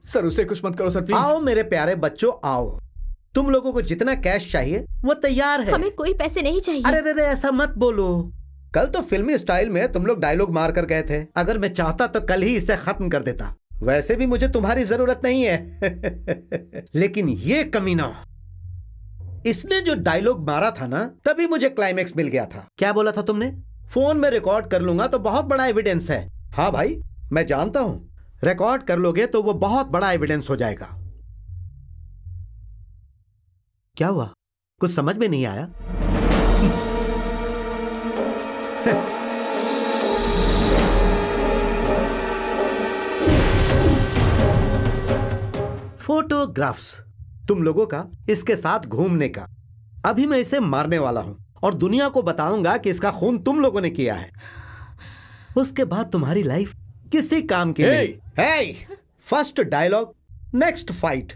Sir उसे कुछ मत करो सर प्लीज। आओ मेरे प्यारे बच्चों आओ, तुम लोगों को जितना कैश चाहिए वो तैयार है। हमें कोई पैसे नहीं चाहिए। अरे ऐसा मत बोलो, कल तो फिल्मी स्टाइल में तुम लोग डायलॉग मार कर गए थे। अगर मैं चाहता तो कल ही इसे खत्म कर देता। वैसे भी मुझे तुम्हारी जरूरत नहीं है लेकिन ये कमीना, इसने जो डायलॉग मारा था ना, तभी मुझे क्लाइमेक्स मिल गया था। क्या बोला था तुमने? फोन में रिकॉर्ड कर लूंगा तो बहुत बड़ा एविडेंस है। हाँ भाई मैं जानता हूं, रिकॉर्ड कर लोगे तो वो बहुत बड़ा एविडेंस हो जाएगा। क्या हुआ, कुछ समझ में नहीं आया? फोटोग्राफ्स तुम लोगों का इसके साथ घूमने का। अभी मैं इसे मारने वाला हूं और दुनिया को बताऊंगा कि इसका खून तुम लोगों ने किया है। उसके बाद तुम्हारी लाइफ किसी काम की नहीं। हे, फर्स्ट डायलॉग नेक्स्ट फाइट।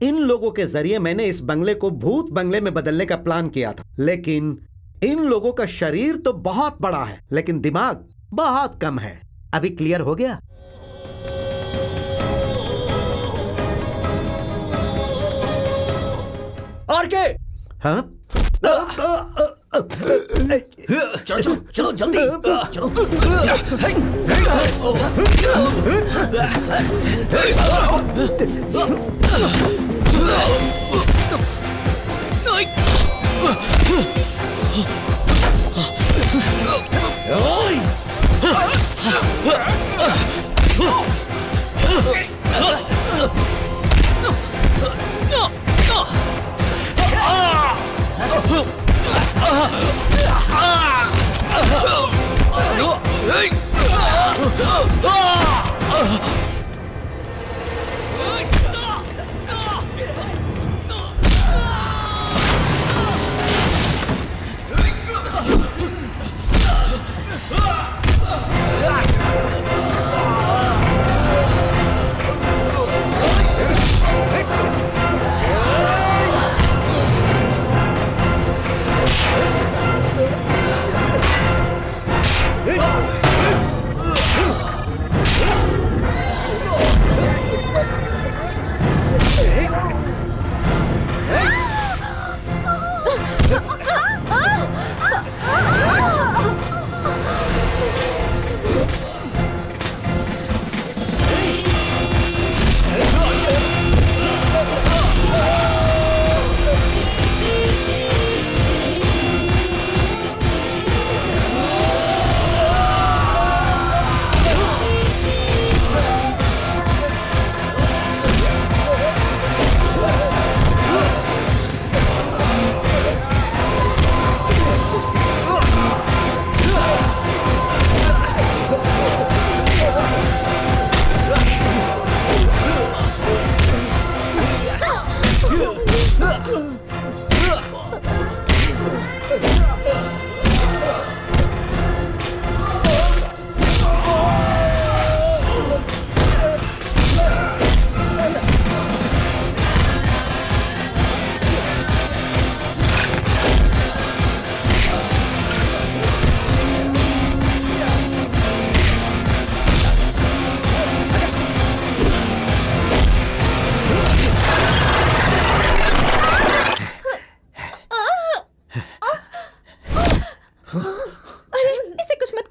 इन लोगों के जरिए मैंने इस बंगले को भूत बंगले में बदलने का प्लान किया था, लेकिन इन लोगों का शरीर तो बहुत बड़ा है लेकिन दिमाग बहुत कम है। अभी क्लियर हो गया? और के? हाँ? चलो चलो चलो जल्दी चलो।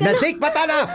नजदीक बताना।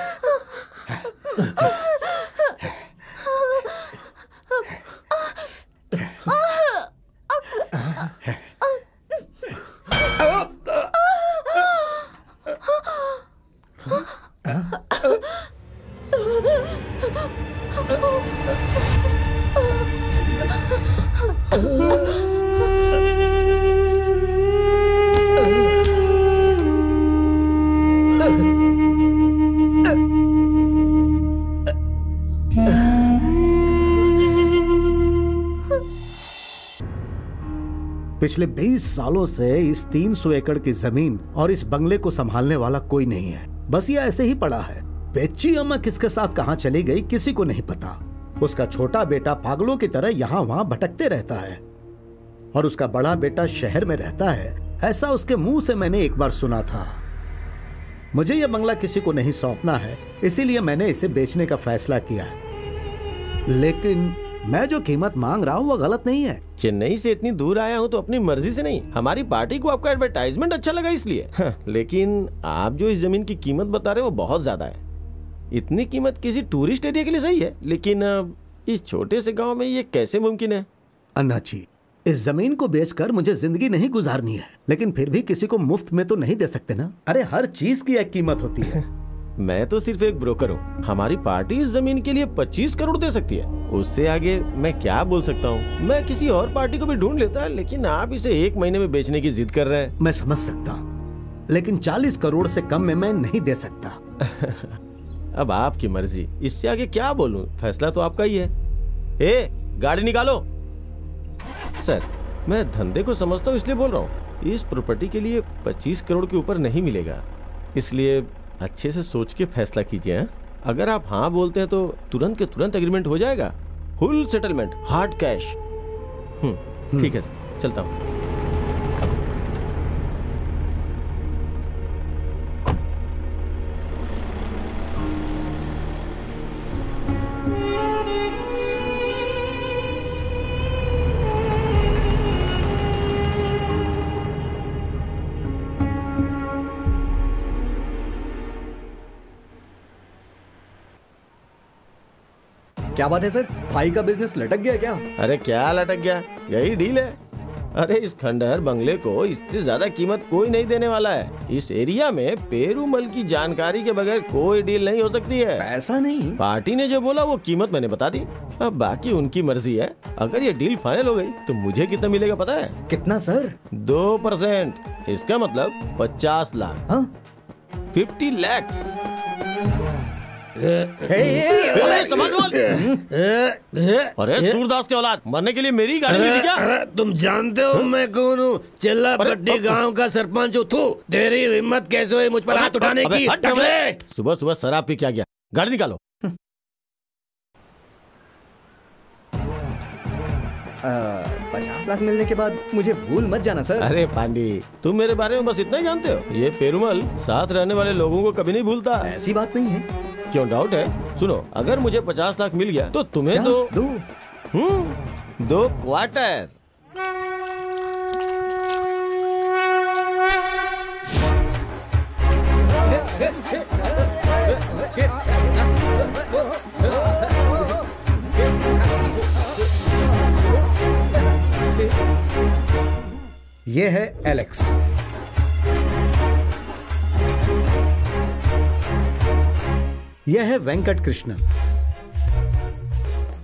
पिछले 20 सालों से इस 300 एकड़ की जमीन और इस बंगले को संभालने वाला कोई नहीं है। बस ये ऐसे ही पड़ा है। बेची अम्मा किसके साथ कहां चली गई किसी को नहीं पता। उसका छोटा बेटा पागलों की तरह यहाँ वहां भटकते रहता है और उसका बड़ा बेटा शहर में रहता है, ऐसा उसके मुंह से मैंने एक बार सुना था। मुझे यह बंगला किसी को नहीं सौंपना है, इसीलिए मैंने इसे बेचने का फैसला किया है। लेकिन मैं जो कीमत मांग रहा हूँ वो गलत नहीं है। चेन्नई से इतनी दूर आया हूँ तो अपनी मर्जी से नहीं, हमारी पार्टी को आपका एडवर्टाइजमेंट अच्छा लगा इसलिए। लेकिन आप जो इस जमीन की कीमत बता रहे हो वो बहुत ज्यादा है। इतनी कीमत किसी टूरिस्ट एरिया के लिए सही है, लेकिन इस छोटे से गांव में ये कैसे मुमकिन है? अन्ना जी, इस जमीन को बेचकर मुझे जिंदगी नहीं गुजारनी है, लेकिन फिर भी किसी को मुफ्त में तो नहीं दे सकते ना। अरे हर चीज की एक कीमत होती है। मैं तो सिर्फ एक ब्रोकर हूँ। हमारी पार्टी इस जमीन के लिए 25 करोड़ दे सकती है, उससे आगे मैं क्या बोल सकता हूँ? मैं किसी और पार्टी को भी ढूंढ लेता, लेकिन आप इसे 1 महीने में बेचने की जिद कर रहे हैं। मैं समझ सकता हूँ, लेकिन 40 करोड़ से कम में मैं नहीं दे सकता। अब आपकी मर्जी, इससे आगे क्या बोलूं? फैसला तो आपका ही है। ए, गाड़ी निकालो। सर, मैं धंधे को समझता हूँ इसलिए बोल रहा हूँ। इस प्रॉपर्टी के लिए 25 करोड़ के ऊपर नहीं मिलेगा, इसलिए अच्छे से सोच के फैसला कीजिए। अगर आप हाँ बोलते हैं तो तुरंत के तुरंत एग्रीमेंट हो जाएगा, फुल सेटलमेंट, हार्ड कैश। ठीक है सर, चलता हूँ। क्या बात है सर, भाई का बिजनेस लटक गया क्या? अरे क्या लटक गया, यही डील है। अरे इस खंडहर बंगले को इससे ज्यादा कीमत कोई नहीं देने वाला है। इस एरिया में पेरूमल की जानकारी के बगैर कोई डील नहीं हो सकती है। ऐसा नहीं, पार्टी ने जो बोला वो कीमत मैंने बता दी, अब बाकी उनकी मर्जी है। अगर ये डील फाइनल हो गई तो मुझे कितना मिलेगा पता है? कितना सर? 2%, इसका मतलब 50 लाख। हाँ? 50 lakhs। अरे सूरदास के औलाद, मरने के लिए मेरी गाड़ी नहीं थी क्या? अरे तुम जानते हो मैं कौन हूँ? चिल्ला पट्टी गांव का सरपंच हूँ। तू तेरी हिम्मत कैसे हुई मुझ पर हाथ उठाने की? सुबह सुबह शराब पी क्या गया? गाड़ी निकालो। 50 लाख मिलने के बाद मुझे भूल मत जाना सर। अरे पांडी, तुम मेरे बारे में बस इतना ही जानते हो। ये पेरूमल साथ रहने वाले लोगों को कभी नहीं भूलता। ऐसी बात नहीं है। क्यों डाउट है? सुनो, अगर मुझे 50 लाख मिल गया तो तुम्हें दो क्वार्टर। ये है एलेक्स। यह है वेंकट कृष्णन।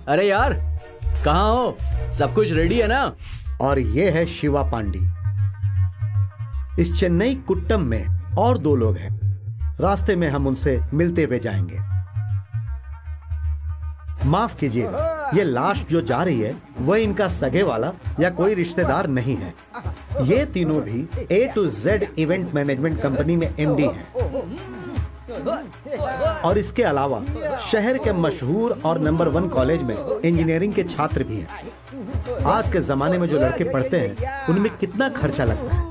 अरे यार, कहाँ हो? सब कुछ रेडी है ना? और ये है शिवा पांडी। इस चेन्नई कुट्टम में और 2 लोग हैं। रास्ते में हम उनसे मिलते हुए जाएंगे। माफ कीजिएगा, ये लाश जो जा रही है वह इनका सगे वाला या कोई रिश्तेदार नहीं है। ये तीनों भी A to Z event management company में MD हैं। और इसके अलावा शहर के मशहूर और नंबर 1 कॉलेज में इंजीनियरिंग के छात्र भी हैं। आज के जमाने में जो लड़के पढ़ते हैं उनमें कितना खर्चा लगता है।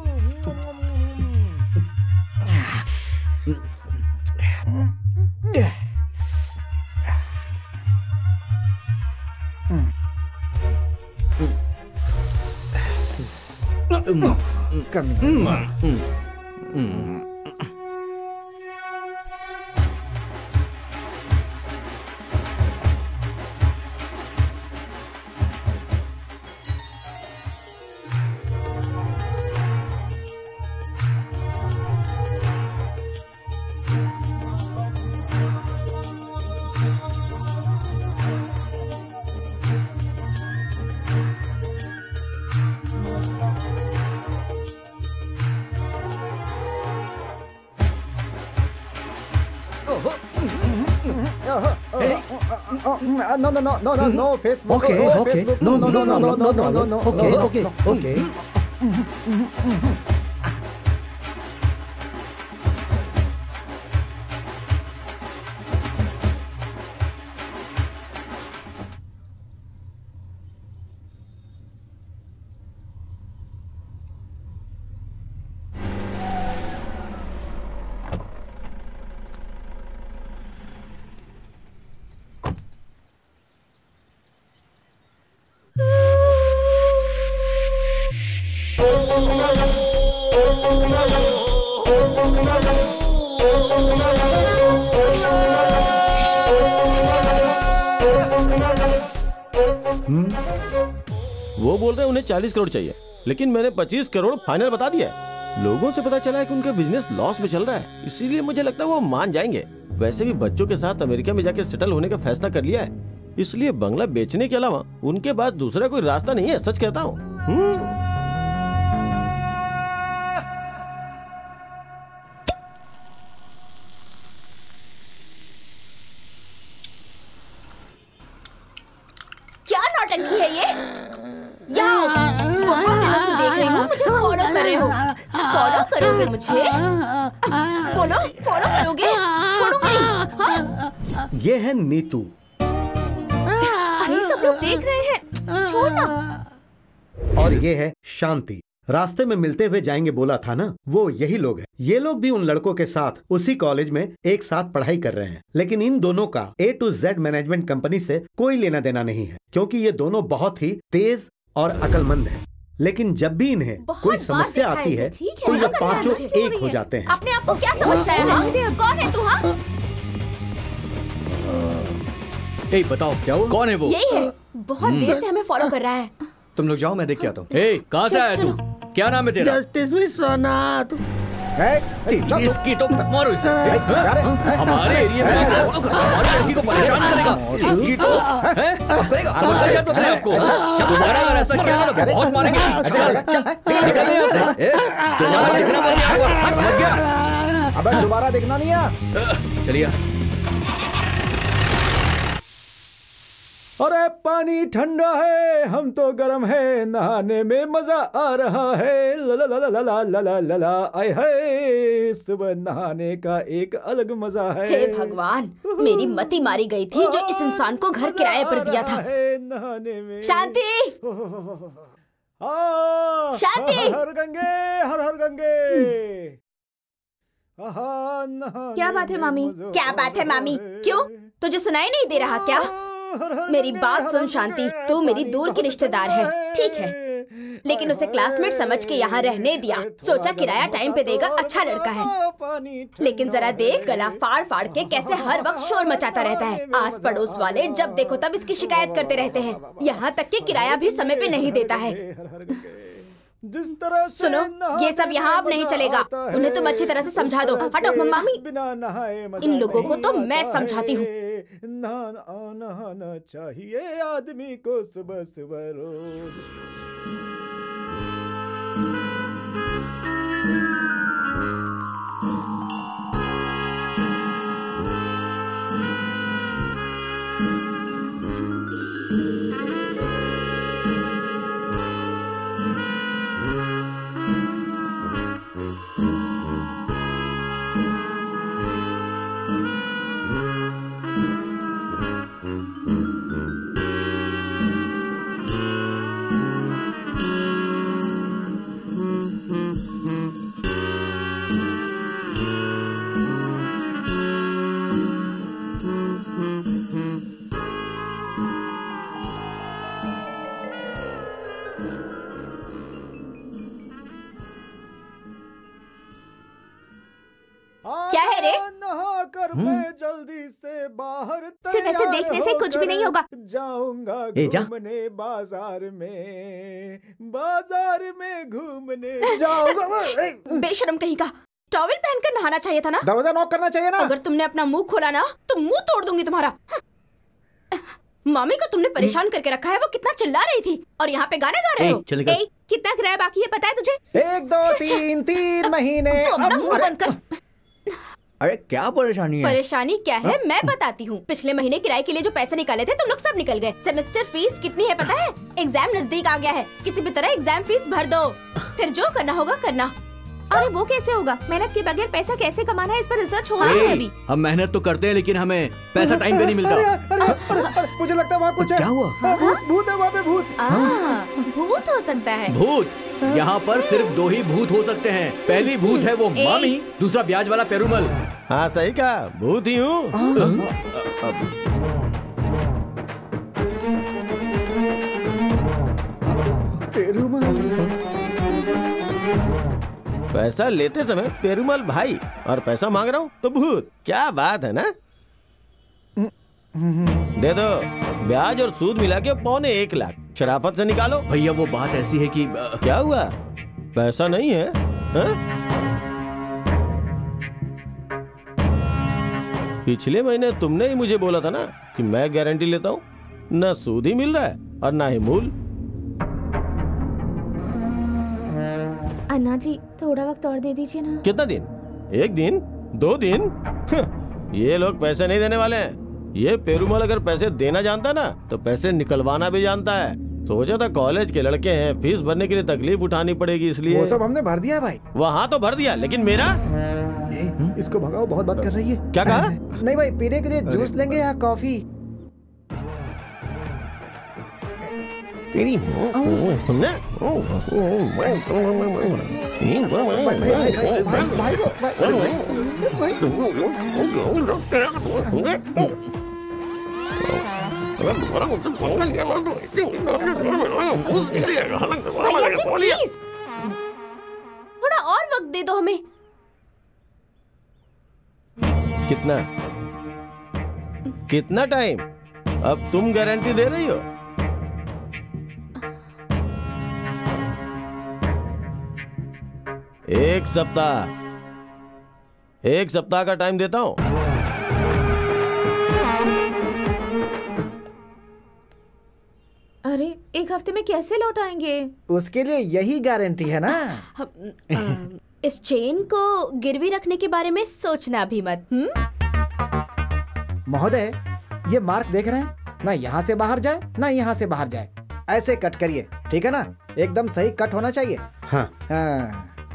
No, Facebook. Okay. No. Okay. वो बोल रहे हैं उन्हें 40 करोड़ चाहिए, लेकिन मैंने 25 करोड़ फाइनल बता दिया है। लोगों से पता चला है कि उनका बिजनेस लॉस में चल रहा है, इसीलिए मुझे लगता है वो मान जाएंगे। वैसे भी बच्चों के साथ अमेरिका में जाकर सेटल होने का फैसला कर लिया है, इसलिए बंगला बेचने के अलावा उनके पास दूसरा कोई रास्ता नहीं है, सच कहता हूँ। क्या नौटंकी है ये? यहाँ बहुत दिनों से देख रही हूँ, मुझे फॉलो कर रहे हो। फॉलो करोगे मुझे? बोलो, फॉलो करोगे? छोड़ूंगी नहीं। हाँ? ये है नीतू। अरे सब लोग देख रहे हैं, छोड़ना। और ये है शांति। रास्ते में मिलते हुए जाएंगे बोला था ना, वो यही लोग हैं। ये लोग भी उन लड़कों के साथ उसी कॉलेज में एक साथ पढ़ाई कर रहे हैं, लेकिन इन दोनों का A to Z management company से कोई लेना देना नहीं है, क्योंकि ये दोनों बहुत ही तेज और अकलमंद हैं। लेकिन जब भी इन्हें कोई समस्या आती है तो ये पांचों एक हो जाते हैं। अपने आप को क्या समझता है? कौन है तू? हाँ, बताओ क्या वो? कौन है वो? यही है, बहुत देर से हमें फॉलो कर रहा है। तुम लोग जाओ, मैं देख के आता हूँ। कहाँ से आया तू? क्या नाम है तेरा? जस्टिस विश्वनाथ। इसकी तो मारो इसे। हमारे एरिया में हमारी लड़की को परेशान करेगा। इसकी तो समझता है तो अपने आप को। दोबारा अगर ऐसा किया तो बहुत मारेंगे। निकल यहाँ से। दोबारा दिखना पड़ेगा। समझ गया? अबे दोबारा दिखना नहीं है। चलिए। अरे पानी ठंडा है, हम तो गर्म है, नहाने में मजा आ रहा है। ला ला ला ला ला ला ला ला ला। आए हाय, सुबह नहाने का एक अलग मजा है। हे भगवान, मेरी मति मारी गई थी जो इस इंसान को घर किराए पर दिया था। नहाने में शांति, शांति। हर हर गंगे, हर हर गंगे। क्या बात है मामी? क्या बात है मामी? क्यों, तुझे सुनाई नहीं दे रहा क्या? मेरी बात सुन शांति, तू मेरी दूर की रिश्तेदार है, ठीक है, लेकिन उसे क्लासमेट समझ के यहाँ रहने दिया। सोचा किराया टाइम पे देगा, अच्छा लड़का है। लेकिन जरा देख, गला फाड़ फाड़ के कैसे हर वक्त शोर मचाता रहता है। आस पड़ोस वाले जब देखो तब इसकी शिकायत करते रहते हैं, यहाँ तक कि किराया भी समय पे नहीं देता है। सुनो, ये सब यहाँ अब नहीं चलेगा। उन्हें तुम अच्छी तरह से समझा दो। हटो मामी, इन लोगों को तो मैं समझाती हूँ। नहाना चाहिए आदमी को सुबह सुबह रोज। क्या है रे? नहाकर मैं जल्दी से बाहर सिर्फ ऐसे देखने से कुछ भी नहीं होगा। जाऊंगा घूमने बाजार में घूमने जाऊंगा। बेशरम कहीं का, टॉवेल पहनकर नहाना चाहिए था ना। दरवाजा नॉक करना चाहिए ना। अगर तुमने अपना मुंह खोला ना तो मुंह तोड़ दूंगी तुम्हारा। मामी को तुमने परेशान करके रखा है, वो कितना चिल्ला रही थी और यहाँ पे गाने गा रहे हो। कितना किराया बाकी है पता है तुझे? 1 2 3 महीने। तो अपना मुंह बंद कर। अरे क्या परेशानी है? परेशानी क्या है मैं बताती हूँ। पिछले महीने किराए के लिए जो पैसे निकाले थे तुम लोग सब निकल गए। सेमेस्टर फीस कितनी है पता है? एग्जाम नजदीक आ गया है, किसी भी तरह एग्जाम फीस भर दो, फिर जो करना होगा करना। अरे वो कैसे होगा? मेहनत के बगैर पैसा कैसे कमाना है इस पर रिसर्च हो रहा है अभी। हम मेहनत तो करते हैं लेकिन हमें पैसा टाइम पे नहीं मिलता। अरे, मुझे लगता है वहाँ कुछ है। क्या हुआ? भूत है वहाँ पे, भूत। भूत हो सकता है। भूत? यहाँ पर सिर्फ 2 ही भूत हो सकते हैं। पहली भूत है वो मामी, दूसरा ब्याज वाला पेरूमल। हाँ सही कहा, भूत ही हूँ। पैसा लेते समय पेरुमल भाई और पैसा मांग रहा हूँ तो भूत। क्या बात है ना? दे दो, ब्याज और सूद मिला के 1.25 लाख। शराफत से निकालो। भैया वो बात ऐसी है कि क्या हुआ? पैसा नहीं है? हा? पिछले महीने तुमने ही मुझे बोला था ना कि मैं गारंटी लेता हूँ। ना सूद ही मिल रहा है और ना ही मूल। अन्ना जी थोड़ा वक्त और दे दीजिए ना। कितना दिन? 1 दिन? 2 दिन? ये लोग पैसे नहीं देने वाले हैं। ये पेरुमल अगर पैसे देना जानता ना तो पैसे निकलवाना भी जानता है। सोचा था कॉलेज के लड़के हैं, फीस भरने के लिए तकलीफ उठानी पड़ेगी इसलिए। वो सब हमने भर दिया है भाई। वहाँ तो भर दिया, लेकिन मेरा? इसको भगाओ, बहुत बात कर रही है। क्या कहा? नहीं भाई, पीने के लिए जूस लेंगे या कॉफी? तेरी भैया जी प्लीज थोड़ा और वक्त दे दो हमें। कितना टाइम? अब तुम गारंटी दे रही हो? एक सप्ताह का टाइम देता हूं। अरे 1 हफ्ते में कैसे लौट आएंगे? उसके लिए यही गारंटी है ना। इस चेन को गिरवी रखने के बारे में सोचना भी मत। महोदय, ये मार्क देख रहे हैं ना? यहाँ से बाहर जाए ना यहाँ से बाहर जाए। ऐसे कट करिए, ठीक है ना? एकदम सही कट होना चाहिए। हाँ।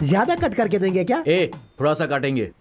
ज्यादा कट करके देंगे क्या? थोड़ा सा काटेंगे।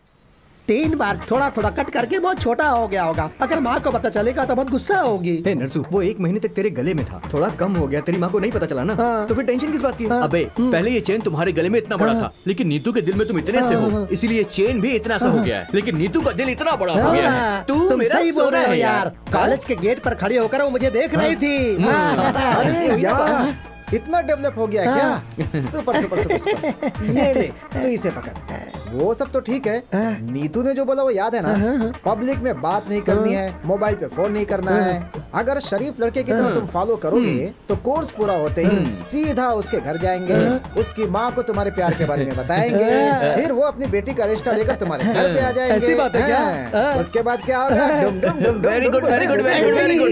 3 बार थोड़ा थोड़ा कट करके बहुत छोटा हो गया होगा। अगर माँ को पता चलेगा तो बहुत गुस्सा होगी। हे नरसू, वो 1 महीने तक तेरे गले में था, थोड़ा कम हो गया। तेरी माँ को नहीं पता चला ना? तो फिर टेंशन किस बात की? अबे पहले ये चेन तुम्हारे गले में इतना बड़ा था, लेकिन नीतू के दिल में तुम इतने से हो, इसीलिए चेन भी इतना सा हो गया है। लेकिन नीतू का दिल इतना बड़ा हो गया है। तुम सही बोल रहे हो यार। कॉलेज के गेट पर खड़ी होकर वो मुझे देख रही थी। अरे यार, इतना डेवलप हो गया क्या? Super super super super. ये ले, तू इसे पकड़। वो सब तो ठीक है, नीतू ने जो बोला वो याद है ना? पब्लिक में बात नहीं करनी है, मोबाइल पे फोन नहीं करना है। अगर शरीफ लड़के की तरह तुम फॉलो करोगे तो कोर्स पूरा होते ही सीधा उसके घर जाएंगे, उसकी माँ को तुम्हारे प्यार के बारे में बताएंगे, फिर वो अपनी बेटी का रिश्ता लेकर तुम्हारे घर पे आ जाएंगे। ऐसी बात है क्या? उसके बाद क्या होगा? Very good very good very good very good.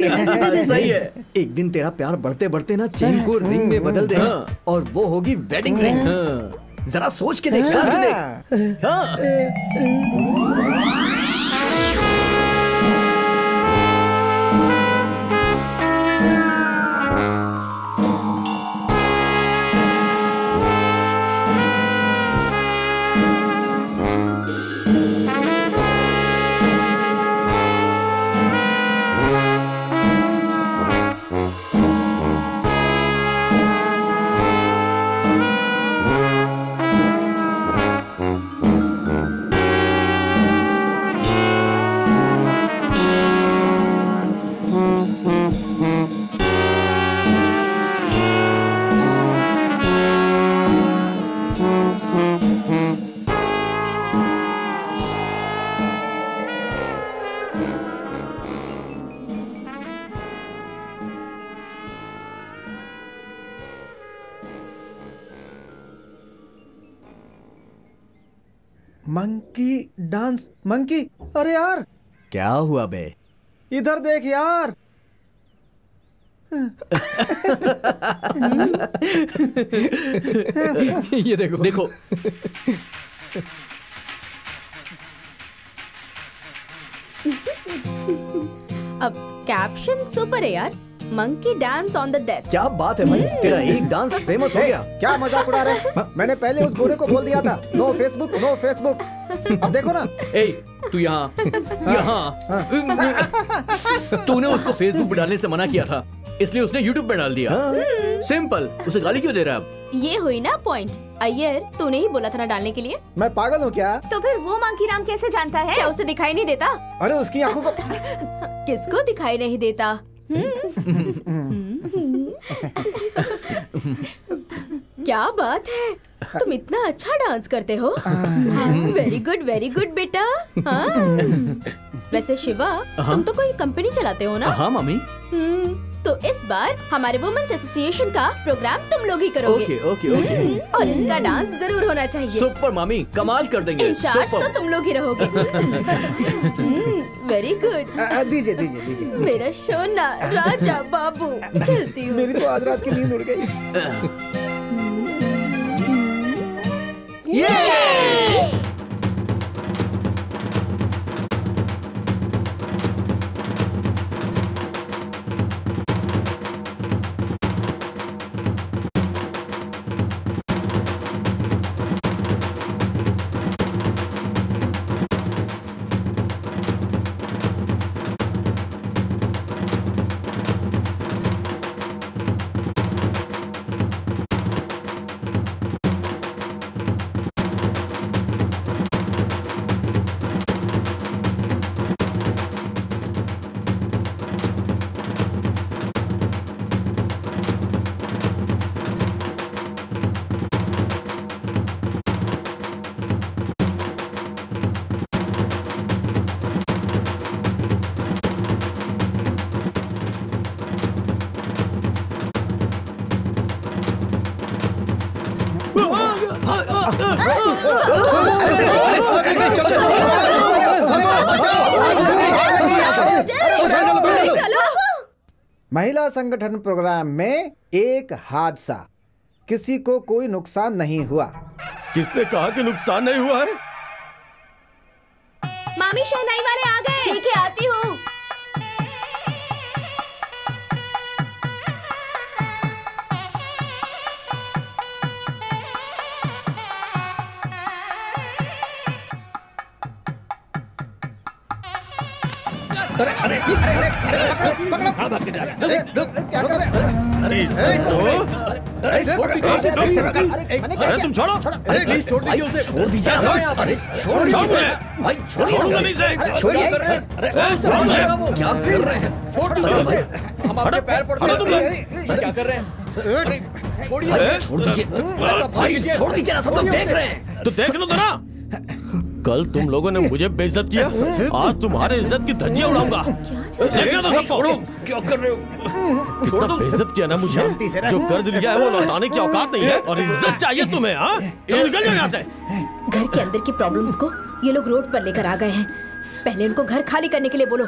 सही है। एक दिन तेरा प्यार बढ़ते बढ़ते ना चेन को रिंग में बदल देना और वो होगी वेडिंग रिंग। जरा सोच के देख, सोच के देख। Monkey dance, monkey. अरे यार, क्या हुआ बे? इधर देख यार। ये देखो देखो। अब कैप्शन सुपर है यार। Monkey dance on the death. क्या बात है भाई, तेरा एक डांस फेमस हो गया। क्या मजाक उड़ा रहे? मैंने पहले उस गोरे को बोल दिया था, नो फेसबुक नो फेसबुक। अब देखो ना। तू यहाँ तूने उसको फेसबुक पे डालने से मना किया था, इसलिए उसने यूट्यूब पे डाल दिया। सिंपल। उसे गाली क्यों दे रहा है अब? ये हुई ना पॉइंट। अय्यर, तूने ही बोला था ना डालने के लिए। मैं पागल हूँ क्या? तो फिर वो मंकी नाम कैसे जानता है? क्या उसे दिखाई नहीं देता? अरे उसकी आंखों को किसको दिखाई नहीं देता? क्या बात है? तुम इतना अच्छा डांस करते हो। वेरी गुड बेटा। हाँ। वैसे शिवा, तुम तो कोई कंपनी चलाते हो ना? हाँ मम्मी। तो इस बार हमारे वुमेन्स एसोसिएशन का प्रोग्राम तुम लोग ही करोगे। ओके। और इसका डांस जरूर होना चाहिए। सुपर मम्मी, कमाल कर देंगे। इंचार्ज तो तुम लोग ही रहोगे। Very good. दीजिए मेरा सोना राजा बाबू। चलती हूँ। मेरी तो आज रात की नींद उड़ गई। महिला संगठन प्रोग्राम में एक हादसा, किसी को कोई नुकसान नहीं हुआ। किसने कहा कि नुकसान नहीं हुआ है? मामी शहनाई वाले आ गए। ठीक है, आती हूँ। अरे तुम छोड़ो, प्लीज छोड़ दीजिए उसे। छोड़ दीजिए भाई, छोड़िए उसे। क्या कर रहे हैं? हम आपके पैर पड़ते हैं। तुम लोग क्या कर रहे हैं? छोड़ दीजिए भाई, छोड़ दीजिए ना, सब लोग देख रहे हैं। तो देख लो तो ना। कल तुम लोगों ने मुझे बेइज्जत किया, आज तुम्हारे इज्जत की धज्जियां उड़ाऊंगा। देखना तो सबको। क्या कर रहे हो? कितना बेइज्जत किया ना मुझे। जो कर्ज लिया है वो लौटाने की औकात नहीं है और इज्जत चाहिए तुम्हें। हाँ, चलो निकल जाओ यहाँ से। घर के अंदर की प्रॉब्लम्स को ये लोग रोड पर लेकर आ गए हैं। पहले उनको घर खाली करने के लिए बोलो।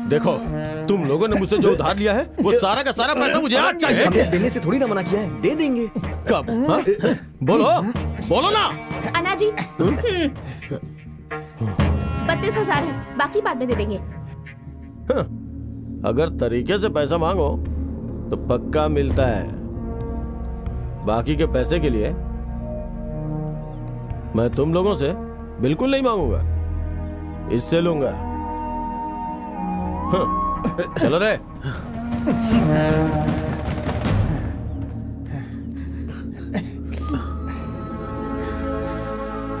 देखो, तुम लोगों ने मुझसे जो उधार लिया है वो सारा का सारा पैसा मुझे आज चाहिए। हमने देने से थोड़ी ना मना किया है, दे देंगे। कब? बोलो ना। अन्ना जी 32,000 है, बाकी बाद में दे देंगे। अगर तरीके से पैसा मांगो तो पक्का मिलता है। बाकी के पैसे के लिए मैं तुम लोगों से बिल्कुल नहीं मांगूंगा, इससे लूंगा। चलो रे।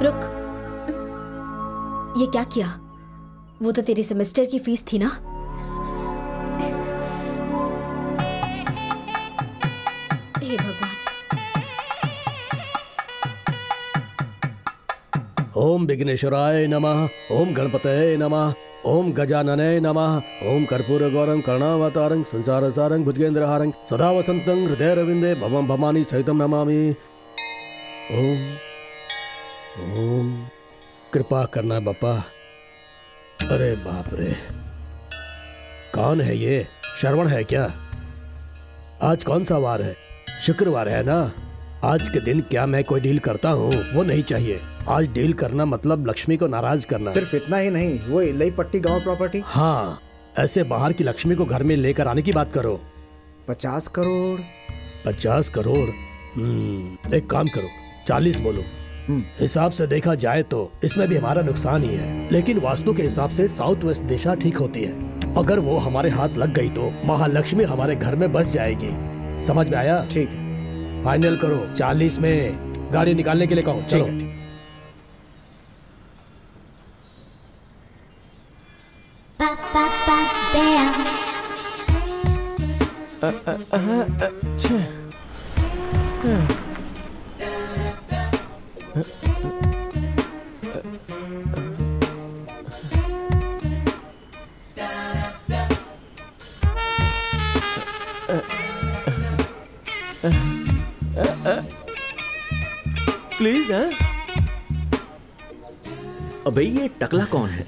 रुक, ये क्या किया? वो तो तेरी सेमेस्टर की फीस थी ना। हे भगवान। ओम विघ्नेश्वराय नमः, ओम गणपतये नमः, ओम गजानने नमः, ओम कर्पूर गौरम कर्णावतारं संसार सारं भुजगेंद्रहारं सदा वसंतं हृदय रविंदे भवं भवानी सहितं नमामि। ओम कृपा करना बापा। अरे बाप रे, कौन है ये? श्रवण है क्या? आज कौन सा वार है? शुक्रवार है ना? आज के दिन क्या मैं कोई डील करता हूँ? वो नहीं चाहिए। आज डील करना मतलब लक्ष्मी को नाराज करना। सिर्फ इतना ही नहीं, वो इलई पट्टी गांव प्रॉपर्टी। हाँ, ऐसे बाहर की लक्ष्मी को घर में लेकर आने की बात करो। 50 करोड़। 50 करोड़? एक काम करो, 40 बोलो। हिसाब से देखा जाए तो इसमें भी हमारा नुकसान ही है, लेकिन वास्तु के हिसाब से साउथ वेस्ट दिशा ठीक होती है। अगर वो हमारे हाथ लग गई तो महालक्ष्मी हमारे घर में बस जाएगी। समझ में आया? ठीक है, फाइनल करो। 40 में गाड़ी निकालने के लिए कहो। चलो। प्लीज। अबे ये टकला कौन है?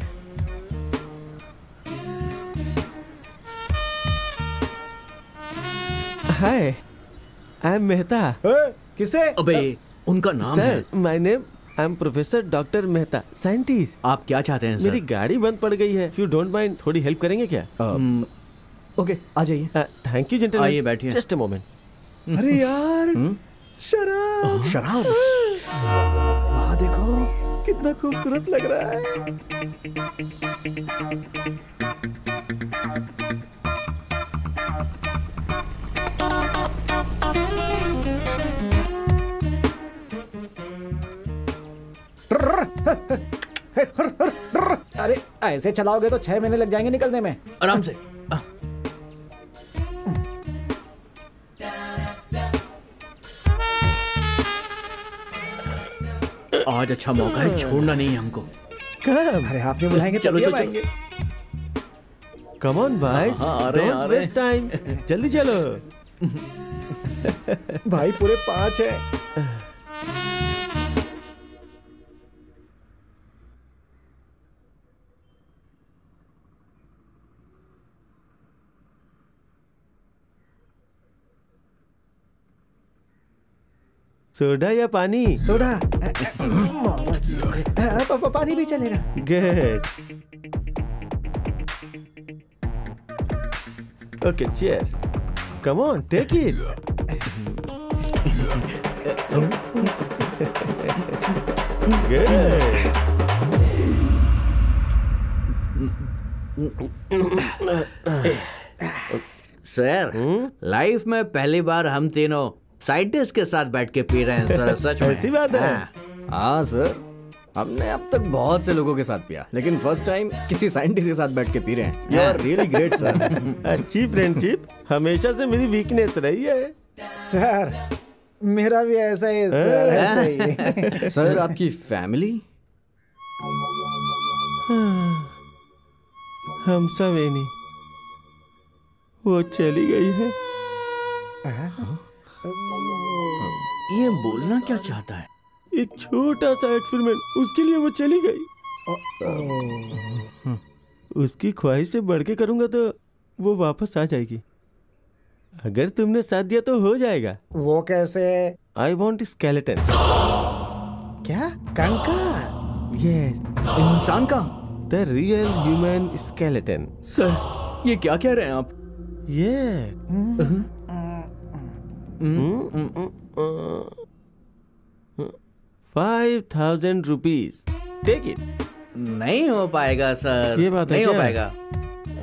हाय, आई एम मेहता। किसे? अबे उनका नाम है। Sir, my name, I am professor doctor Mehta, scientist. आप क्या चाहते हैं सर? मेरी गाड़ी बंद पड़ गई है। इफ यू डोंट माइंड, थोड़ी हेल्प करेंगे क्या? ओके, आ जाइए। Thank you gentleman. आइए बैठिए। Just a moment. अरे यार, शराब। शराब? वहाँ देखो कितना खूबसूरत लग रहा है। अरे ऐसे चलाओगे तो 6 महीने लग जाएंगे निकलने में। आराम से। आज अच्छा मौका है, छोड़ना नहीं है हमको। अरे आप नहीं बुलाएंगे चलो तभी चलो हम आएंगे। कम ऑन बॉयज, आ रहे डोंट वेस्ट टाइम, जल्दी चलो। भाई पूरे 5 है। सोडा या पानी? सोडा। पानी भी चलेगा। Good. Okay, cheers. Come on, take it. Sir, life में पहली बार हम तीनों साइंटिस्ट के साथ बैठ के पी रहे हैं सर। सच में ऐसी बात है? हाँ सर, हमने अब तक बहुत से लोगों के साथ पिया, लेकिन फर्स्ट टाइम किसी साइंटिस्ट के साथ बैठ के पी रहे हैं। You are really great sir. अच्छी फ्रेंडशिप हमेशा से मेरी वीकनेस रही है। सर, मेरा भी ऐसा ही सर, ऐसा ही। सर, आपकी फैमिली? हम सब नहीं, वो चली गई है। ये बोलना क्या चाहता है? एक छोटा सा एक्सपेरिमेंट, उसके लिए वो चली गई। उसकी ख्वाहिश से बढ़ के करूंगा तो वो वापस आ जाएगी। अगर तुमने साथ दिया तो हो जाएगा। वो कैसे? I want skeleton. क्या? कंकाल? यस, इंसान का? The real human skeleton. Sir, ये क्या कह रहे हैं आप? ये 5,000 रुपीज, टेक इट। नहीं हो पाएगा सर, ये बात है नहीं हो क्या? पाएगा।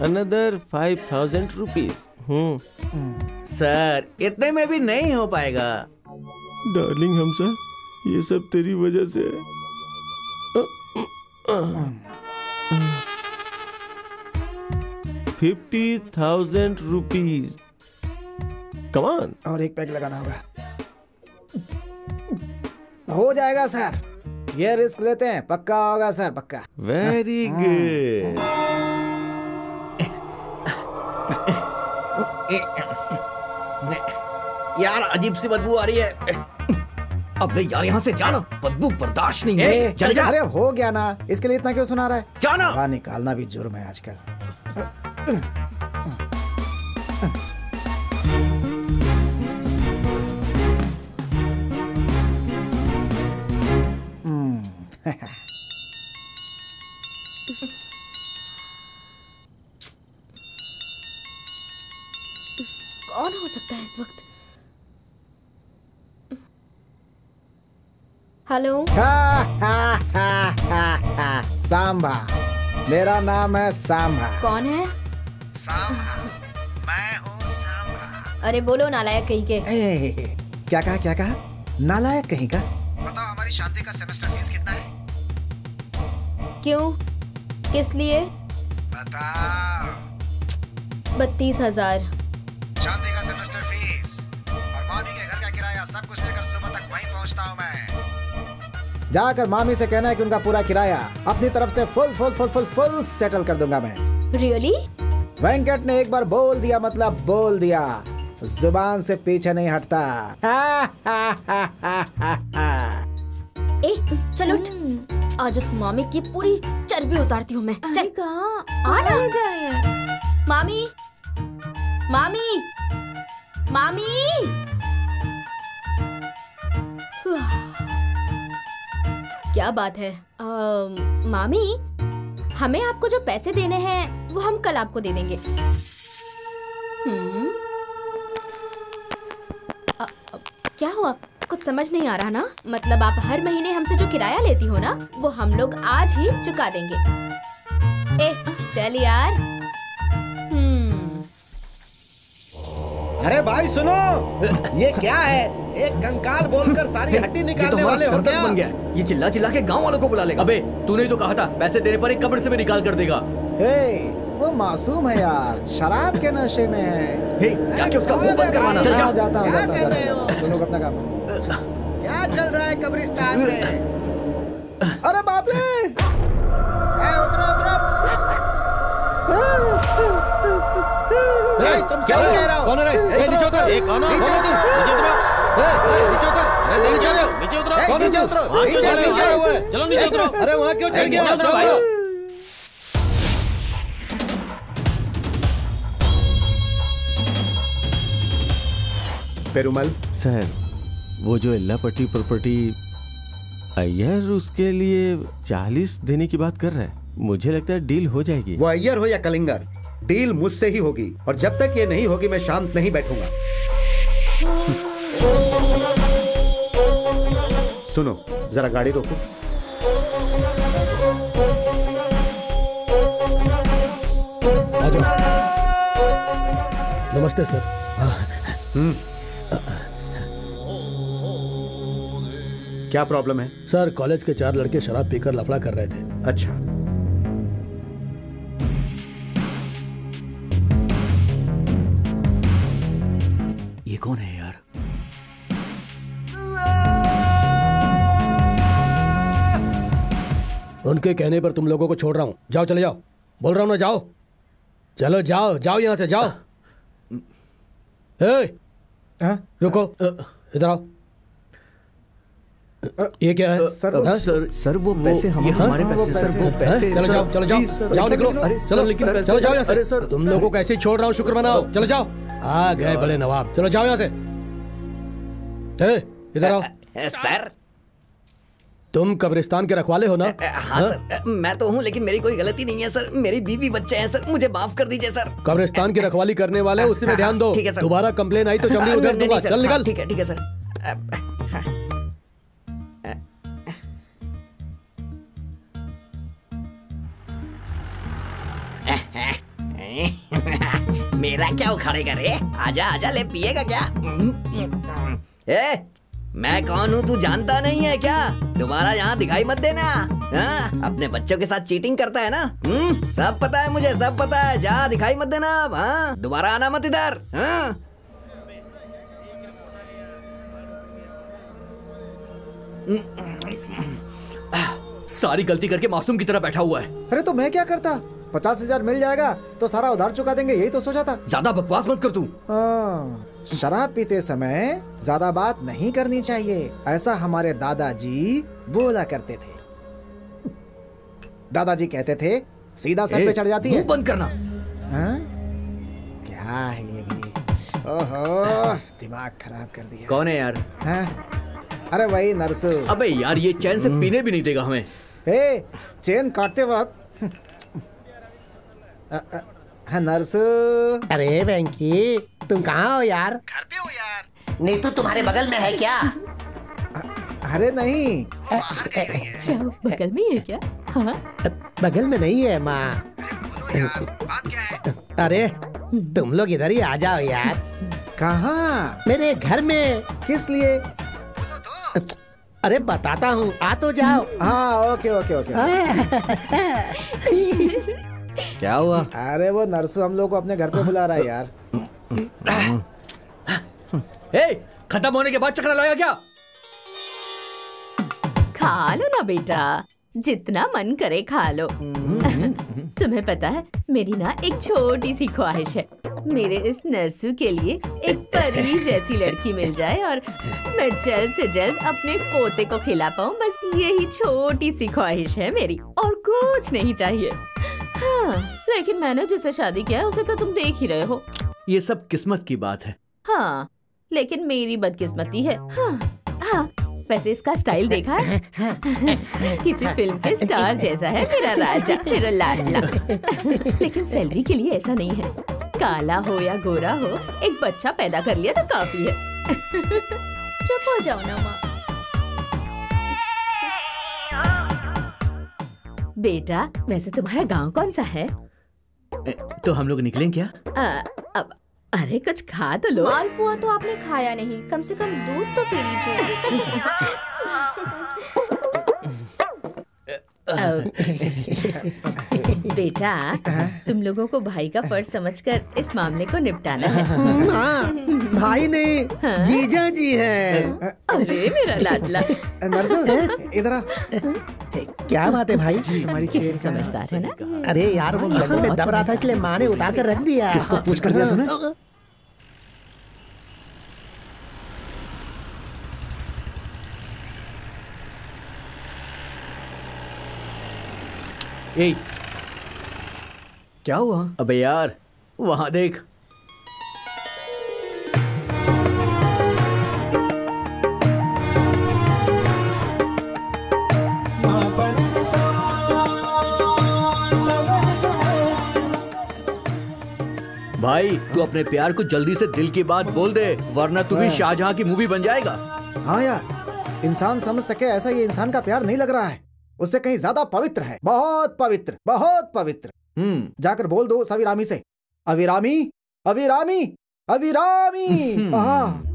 Another 5,000 rupees. सर, इतने में भी नहीं हो पाएगा। डार्लिंग हमसा, ये सब तेरी वजह से। 50,000 रुपीज। Come on. और एक पैक लगाना होगा। हो जाएगा सर, ये रिस्क लेते हैं, पक्का होगा सर, पक्का। Very good. यार अजीब सी बदबू आ रही है। अबे यार, यहाँ से जाना, बदबू बर्दाश्त नहीं है। चल जा। अरे हो गया ना, इसके लिए इतना क्यों सुना रहा है? जाना। बाहर निकालना भी जुर्म है आजकल। कौन हो सकता है इस वक्त? हेलो। सांभा, मेरा नाम है सांभा। कौन है? सांभा, मैं हूँ सांभा। अरे बोलो नालायक कहीं के। क्या कहा, क्या कहा? नालायक कहीं का? बताओ हमारी शादी का सेमेस्टर फीस कितना है? क्यों, किस लिए? बताओ। 32,000। शादी का सेमेस्टर फीस और भाभी के घर का किराया सब कुछ करता हूँ मैं। जाकर मामी से कहना है कि उनका पूरा किराया अपनी तरफ से full full full full full settle कर दूंगा मैं। रियली? वेंकट ने एक बार बोल दिया मतलब बोल दिया, जुबान से पीछे नहीं हटता। ए चल उठ, आज उस मामी की पूरी चर्बी उतारती हूँ मैं। चल कहाँ आना जाए। मामी, मामी, मामी। क्या बात है? मामी, हमें आपको जो पैसे देने हैं वो हम कल आपको दे देंगे। क्या हुआ? कुछ समझ नहीं आ रहा ना? मतलब आप हर महीने हमसे जो किराया लेती हो ना, वो हम लोग आज ही चुका देंगे। ए चल यार। अरे भाई सुनो, ये क्या है? एक कंकाल बोलकर सारी हड्डी निकालने वाले हो क्या? बन गया। ये चिल्ला चिल्ला के गांव वालों को बुला लेगा। अबे तूने तो कहा था पैसे देने पर एक कब्र से भी निकाल कर देगा। वो मासूम है यार, शराब के नशे में है। हे, जाके उसका मुंह बंद करवाना। चल जाता हूँ तुम लोग अपना काम। क्या चल रहा है कब्रिस्तान में? अरे बाप रे! उतरो उतरो। तुम सही कह रहे हो। कौन है रे? नीचे उतरो। कौन है? नीचे उतरो। नीचे उतरो। नीचे उतरो। नीचे उतरो। चलो नीचे उतरो। अरे वहाँ क्यों चढ़ गया? उतरो भाई। पेरुमल सर, वो जो एल्लापट्टी प्रॉपर्टी अय्यर उसके लिए 40 देने की बात कर रहा है। मुझे लगता है डील हो जाएगी। वो अय्यर हो या कलिंगर, डील मुझसे ही होगी। और जब तक ये नहीं होगी मैं शांत नहीं बैठूंगा। सुनो, जरा गाड़ी रोको। नमस्ते सर। क्या प्रॉब्लम है? सर, कॉलेज के 4 लड़के शराब पीकर लफड़ा कर रहे थे। अच्छा, ये कौन है यार? उनके कहने पर तुम लोगों को छोड़ रहा हूँ। जाओ, चले जाओ। बोल रहा हूँ ना, जाओ। चलो जाओ, जाओ यहाँ से, जाओ। रुको, इधर आओ। ये क्या है? सर वो पैसे हमारे पैसे सर, वो पैसे। चलो जाओ, चलो जाओ, जाओ निकलो। चलो चलो जाओ यहाँ से। सर तुम लोगों को ऐसे ही छोड़ रहा हूँ, शुक्र मनाओ। चलो जाओ। आ गए बड़े नवाब। चलो जाओ यहाँ से। इधर आओ। सर तुम कब्रिस्तान के रखवाले हो ना? हाँ सर, मैं तो हूँ, लेकिन मेरी कोई गलती नहीं है सर। मेरी बीवी बच्चे हैं सर, मुझे माफ कर दीजिए सर। कब्रिस्तान की रखवाली करने वाले उसी में ध्यान दो। ठीक है सर। दोबारा कंप्लेन आई तो चमड़ी उधर दूंगा। चल निकल। ठीक है सर। मेरा क्या उखाड़ेगा रे? आजा आजा, ले पिएगा क्या? मैं कौन हूँ तू जानता नहीं है क्या? दोबारा यहाँ दिखाई मत देना। हाँ, अपने बच्चों के साथ चीटिंग करता है ना? सब पता है मुझे, सब पता है। जा, दिखाई मत देना। हाँ, दोबारा आना मत इधर। हाँ। सारी गलती करके मासूम की तरह बैठा हुआ है। अरे तो मैं क्या करता? 50,000 मिल जाएगा तो सारा उधार चुका देंगे, यही तो सोचा था। ज्यादा बकवास मत कर तू। शराब पीते समय ज्यादा बात नहीं करनी चाहिए, ऐसा हमारे दादाजी बोला करते थे। दादाजी कहते थे सीधा सर पे चढ़ जाती है। मुंह बंद करना। क्या है ये भी? ओहो, दिमाग खराब कर दिया। कौन है यार? अरे वही नरसू। अबे यार, ये चैन से पीने भी नहीं देगा हमें। चेन काटते वक्त नरसू। अरे वेंकी, तुम कहाँ हो यार? घर पे हो यार। नीतू तुम्हारे बगल में है क्या? अरे नहीं, क्या बगल में है क्या? हाँ? बगल में नहीं है माँ। बात क्या है? अरे तुम लोग इधर ही आ जाओ यार। कहाँ? मेरे घर में। किस लिए? अरे बताता हूँ, आ तो जाओ। हाँ, ओके ओके ओके। क्या हुआ? अरे वो नरसू हम लोग को अपने घर पे बुला रहा है यार। खत्म होने के बाद चक्कर लगाया क्या? खा लो ना बेटा, जितना मन करे खा लो। तुम्हें पता है मेरी ना एक छोटी सी ख्वाहिश है, मेरे इस नरसू के लिए एक परी जैसी लड़की मिल जाए और मैं जल्द से जल्द अपने पोते को खिला पाऊँ। बस यही छोटी सी ख्वाहिश है मेरी, और कुछ नहीं चाहिए। हाँ, लेकिन मैंने जिससे शादी किया है उसे तो तुम देख ही रहे हो। ये सब किस्मत की बात है। हाँ, लेकिन मेरी बदकिस्मती है। हाँ, वैसे इसका स्टाइल देखा है? किसी फिल्म के स्टार जैसा है मेरा राजा, मेरा लाडला। लेकिन सैलरी के लिए ऐसा नहीं है, काला हो या गोरा हो, एक बच्चा पैदा कर लिया तो काफी है। चुप हो जाओ ना माँ। बेटा, वैसे तुम्हारा गांव कौन सा है? तो हम लोग निकलें क्या? अरे कुछ खा तो लो। मालपुआ तो आपने खाया नहीं, कम से कम दूध तो पी लीजिए। बेटा, तुम लोगों को भाई का फर्ज समझकर इस मामले को निपटाना है। हाँ, भाई नहीं, हाँ? जीजा जी है। अरे मेरा लाडला। नरसू इधर आ। क्या बात है भाई? तुम्हारी चेन समझदार है ना? अरे यार, वो गले में दब रहा था इसलिए माँ ने उतार कर रख दिया। किसको पूछ कर दिया तूने? ए, क्या हुआ? अबे यार, वहां देख। भाई, तू अपने प्यार को जल्दी से दिल की बात बोल दे, वरना तू भी शाहजहां की मूवी बन जाएगा। हाँ यार, इंसान समझ सके ऐसा ये इंसान का प्यार नहीं लग रहा है, उससे कहीं ज्यादा पवित्र है, बहुत पवित्र, बहुत पवित्र। जाकर बोल दो उस अभिरामी से, अभिरामी, अभिरामी, अभिरामी। हाँ,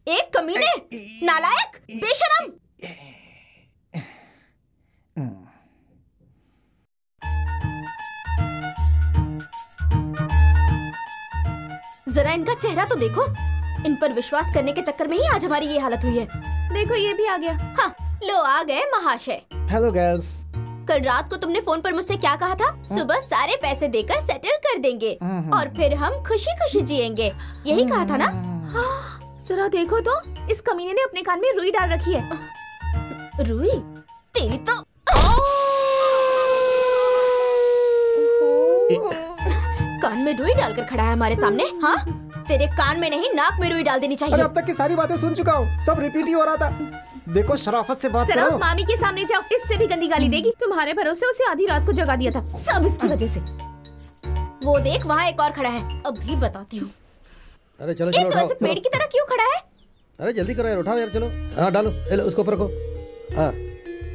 एक कमीने, नालायक, बेशरम। जरा इनका चेहरा तो देखो, इन पर विश्वास करने के चक्कर में ही आज हमारी ये हालत हुई है। देखो ये भी आ गया। हाँ, लो आ गए महाशय। Hello girls. कल रात को तुमने फोन पर मुझसे क्या कहा था? सुबह सारे पैसे देकर सेटल कर देंगे और फिर हम खुशी खुशी जिएंगे, यही कहा था ना? जरा देखो तो, इस कमीने ने अपने कान में रुई डाल रखी है। रुई? तेरी तो कान में रुई डालकर खड़ा है हमारे सामने। हाँ, तेरे कान में नहीं, नाक में रुई डाल देनी चाहिए। अरे अब तक की सारी बातें सुन चुका हूँ, सब रिपीट ही हो रहा था। देखो शराफत से बात जरा करो। उस मामी के सामने जाओ, इससे भी गंदी गाली देगी। तुम्हारे भरोसे उसे आधी रात को जगा दिया था, सब इसकी वजह से। वो देख, वहाँ एक और खड़ा है, अभी बताती हूँ। अरे चलो चलो, एक उठाओ। वैसे पेड़ की तरह क्यों खड़ा है? अरे जल्दी करो यार, उठाओ यार, चलो। हाँ डालो, लो उसको ऊपर रखो। हाँ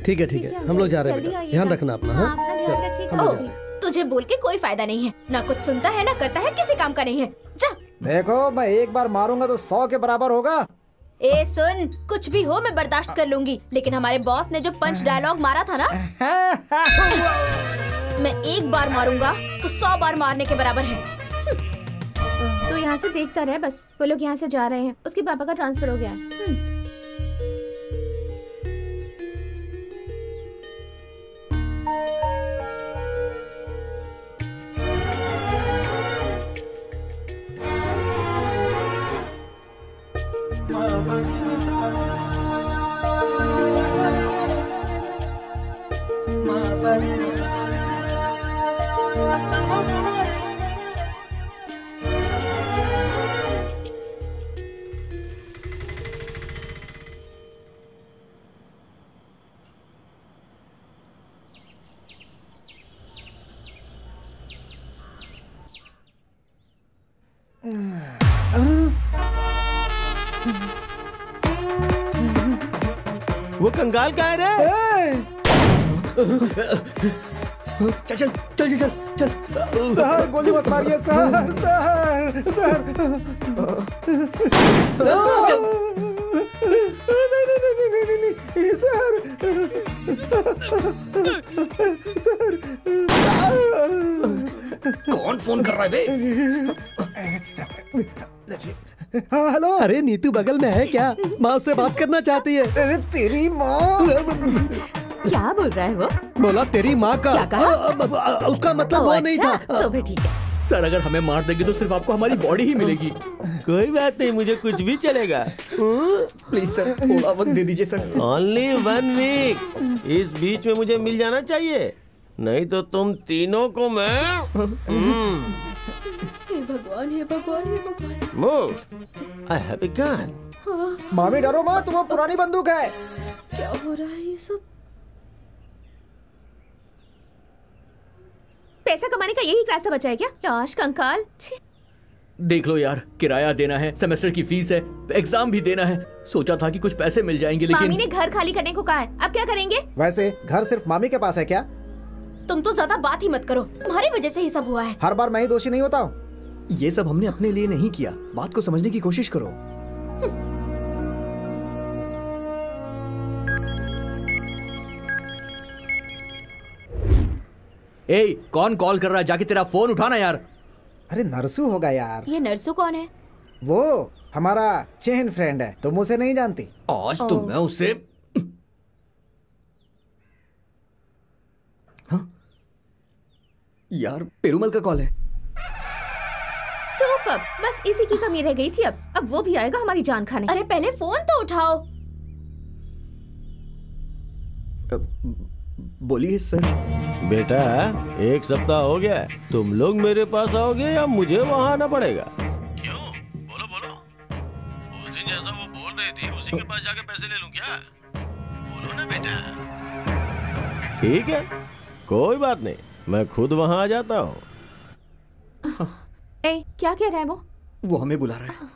ठीक है ठीक है, हम लोग जा रहे हैं बेटा, ध्यान रखना अपना। हाँ अपना ध्यान रखिएगा। तुझे बोल के कोई फायदा नहीं है, ना कुछ सुनता है ना करता है, किसी काम का नहीं है। जा। देखो, मैं एक बार मारूंगा तो 100 के बराबर होगा। ए सुन, कुछ भी हो मैं बर्दाश्त कर लूंगी, लेकिन हमारे बॉस ने जो पंच डायलॉग मारा था ना, मैं एक बार मारूंगा तो 100 बार मारने के बराबर है। तो यहाँ से देखता रहे बस, वो लोग यहाँ से जा रहे हैं, उसके पापा का ट्रांसफर हो गया है। वो कंगाल कहाँ है रे? चल चल चल चल चल। सर गोली मत मारिए सर, सर सर। नहीं सर, सर। कौन फोन कर रहा है बे? हाँ हेलो। अरे नीतू बगल में है क्या? माँ से बात करना चाहती है। अरे तेरी माँ। क्या बोल रहा है वो? बोला तेरी माँ का। क्या कहा? उसका मतलब वो नहीं था। तो फिर ठीक है। सर अगर हमें मार देंगे तो सिर्फ आपको हमारी बॉडी ही मिलेगी। कोई बात नहीं, मुझे कुछ भी चलेगा। प्लीज सर थोड़ा वक्त दे दीजिए सर। ओनली 1 वीक, इस बीच में मुझे मिल जाना चाहिए, नहीं तो तुम तीनों को मैं हे भगवान, हे भगवान, हे भगवान। Move. I have a gun. मामी डरो मत, वो पुरानी बंदूक है। क्या हो रहा है ये सब? पैसा कमाने का यही रास्ता बचा है क्या? लाश कंकाल। देख लो यार, किराया देना है, सेमेस्टर की फीस है, एग्जाम भी देना है। सोचा था कि कुछ पैसे मिल जाएंगे लेकिन मामी ने घर खाली करने को कहा है, अब क्या करेंगे? वैसे घर सिर्फ मामी के पास है क्या? तुम तो ज्यादा बात ही मत करो, तुम्हारी वजह से ही सब हुआ है। हर बार मैं ही दोषी नहीं होता हूँ। ये सब हमने अपने लिए नहीं किया, बात को समझने की कोशिश करो। ए, कौन कॉल कर रहा है? जाके तेरा फोन उठाना यार। अरे नरसू होगा यार। ये नरसू कौन है? वो हमारा चेन फ्रेंड है, तुम उसे नहीं जानती। आज तो मैं उसे यार पेरुमल का कॉल है। सुपर, बस इसी की कमी रह गई थी। अब वो भी आएगा हमारी जान खाने। अरे पहले फोन तो उठाओ। बोलिए सर। बेटा 1 सप्ताह हो गया है, तुम लोग मेरे पास आओगे या मुझे वहाँ आना पड़ेगा? क्यों? बोलो बोलो। उस दिन जैसा वो बोल रही थी उसी के पास जाके पैसे ले लूं क्या? बोलो ना बेटा। ठीक है, कोई बात नहीं, मैं खुद वहाँ आ जाता हूँ। ए, क्या कह रहा है वो? वो हमें बुला रहा है।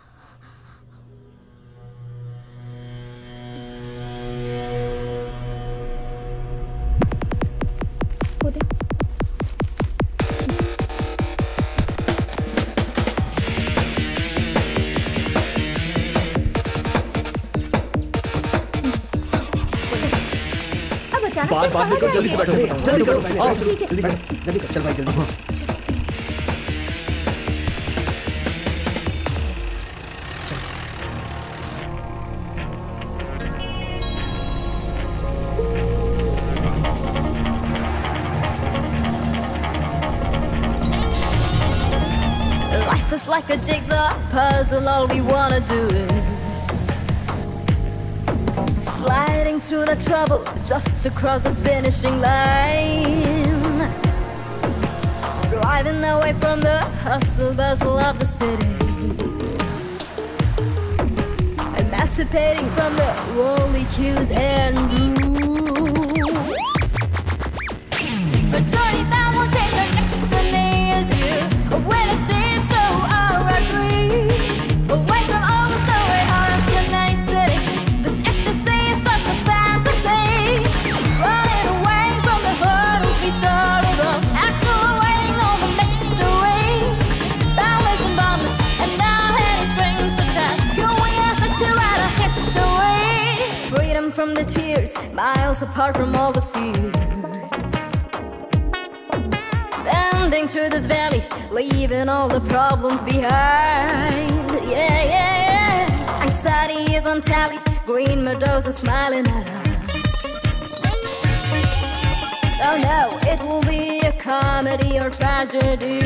बाद में करो, जल्दी से बैठो, जल्दी करो। ठीक है, जल्दी करो, चल भाई जल्दी। Life is like a jigsaw puzzle, all we wanna do is sliding through the trouble just to cross the finishing line, driving away from the hustle bustle of the city, emancipating from the worldly cues and rules. The journey that will change our destiny is here when it's deep, so our dreams away from all the story of Chennai City. This ecstasy is such a fantasy, running away from the hurdles we started off, accelerating on the mystery, boundless and boundless, and now any strings attached. You we answers to write a history, freedom from the tears, miles apart from all the fears. Bending through this valley, leaving all the problems behind. Yeah, yeah, yeah. Anxiety is on tally, green meadows are smiling at us. Don't know, it will be a comedy or tragedy.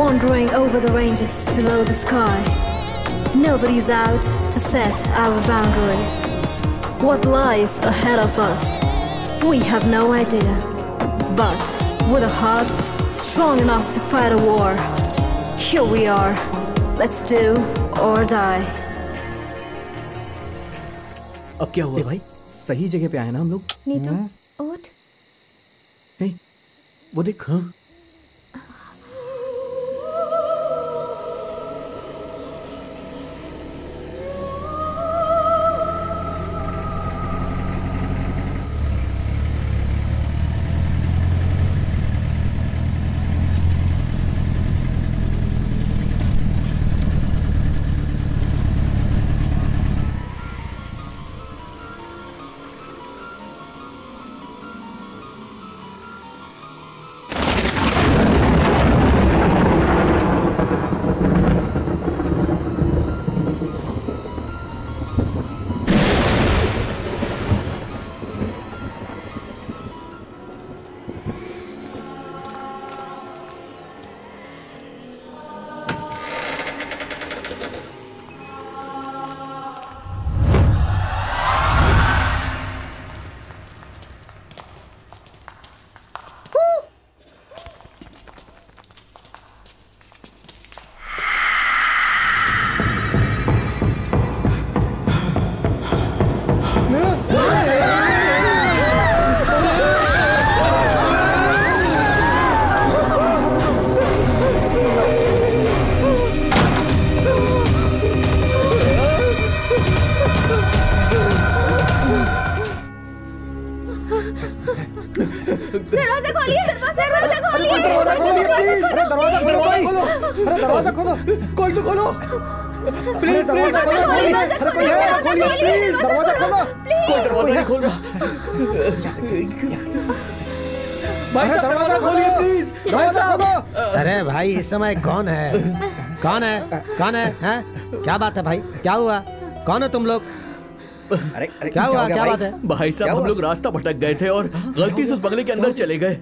Wandering over the ranges below the sky, nobody's out to set our boundaries. what lies ahead of us. We have no idea. But with a heart strong enough to fight a war, here we are. Let's do or die. अब क्या हुआ भाई? सही जगह पे आए ना हम लोग? नीतू, उठ। नहीं, वो देख। हाँ। दरवाजा खोलो, कोई तो खोलो, प्लीज दरवाजा खोलो, दरवाजा खोलो, कोई दरवाजा नहीं खोल रहा। भाई दरवाजा खोलिए प्लीज, दरवाजा खोलो। अरे भाई इस समय कौन है? कौन है? कौन है? हैं? क्या बात है भाई? क्या हुआ? कौन हो तुम लोग? अरे क्या हुआ? क्या बात है? भाई साहब हम लोग रास्ता भटक गए थे और गलती से उस बंगले के अंदर चले गए।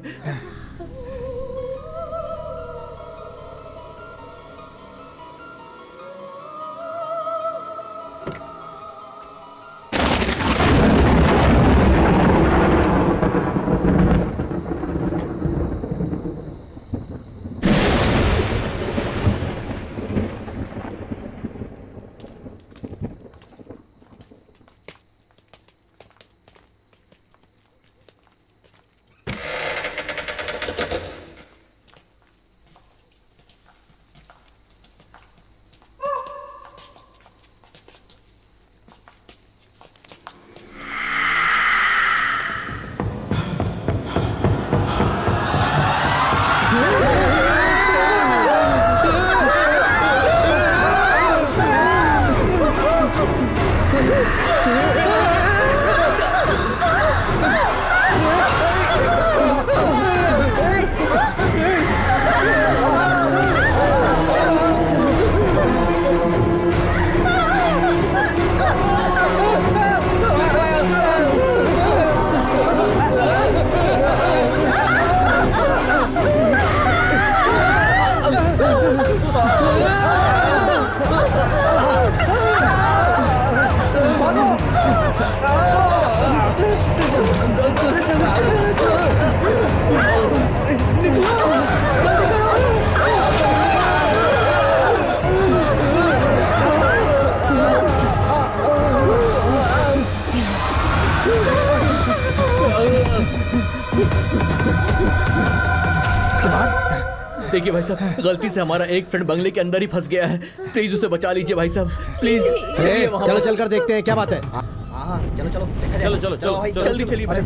देखिए भाई साहब, गलती से हमारा एक फ्रेंड बंगले के अंदर ही फंस गया है। प्लीज उसे बचा लीजिए भाई साहब, प्लीज। चलो चल कर देखते हैं क्या बात है। चलो चलो चलो चलो चलो जल्दी चलिए भाई।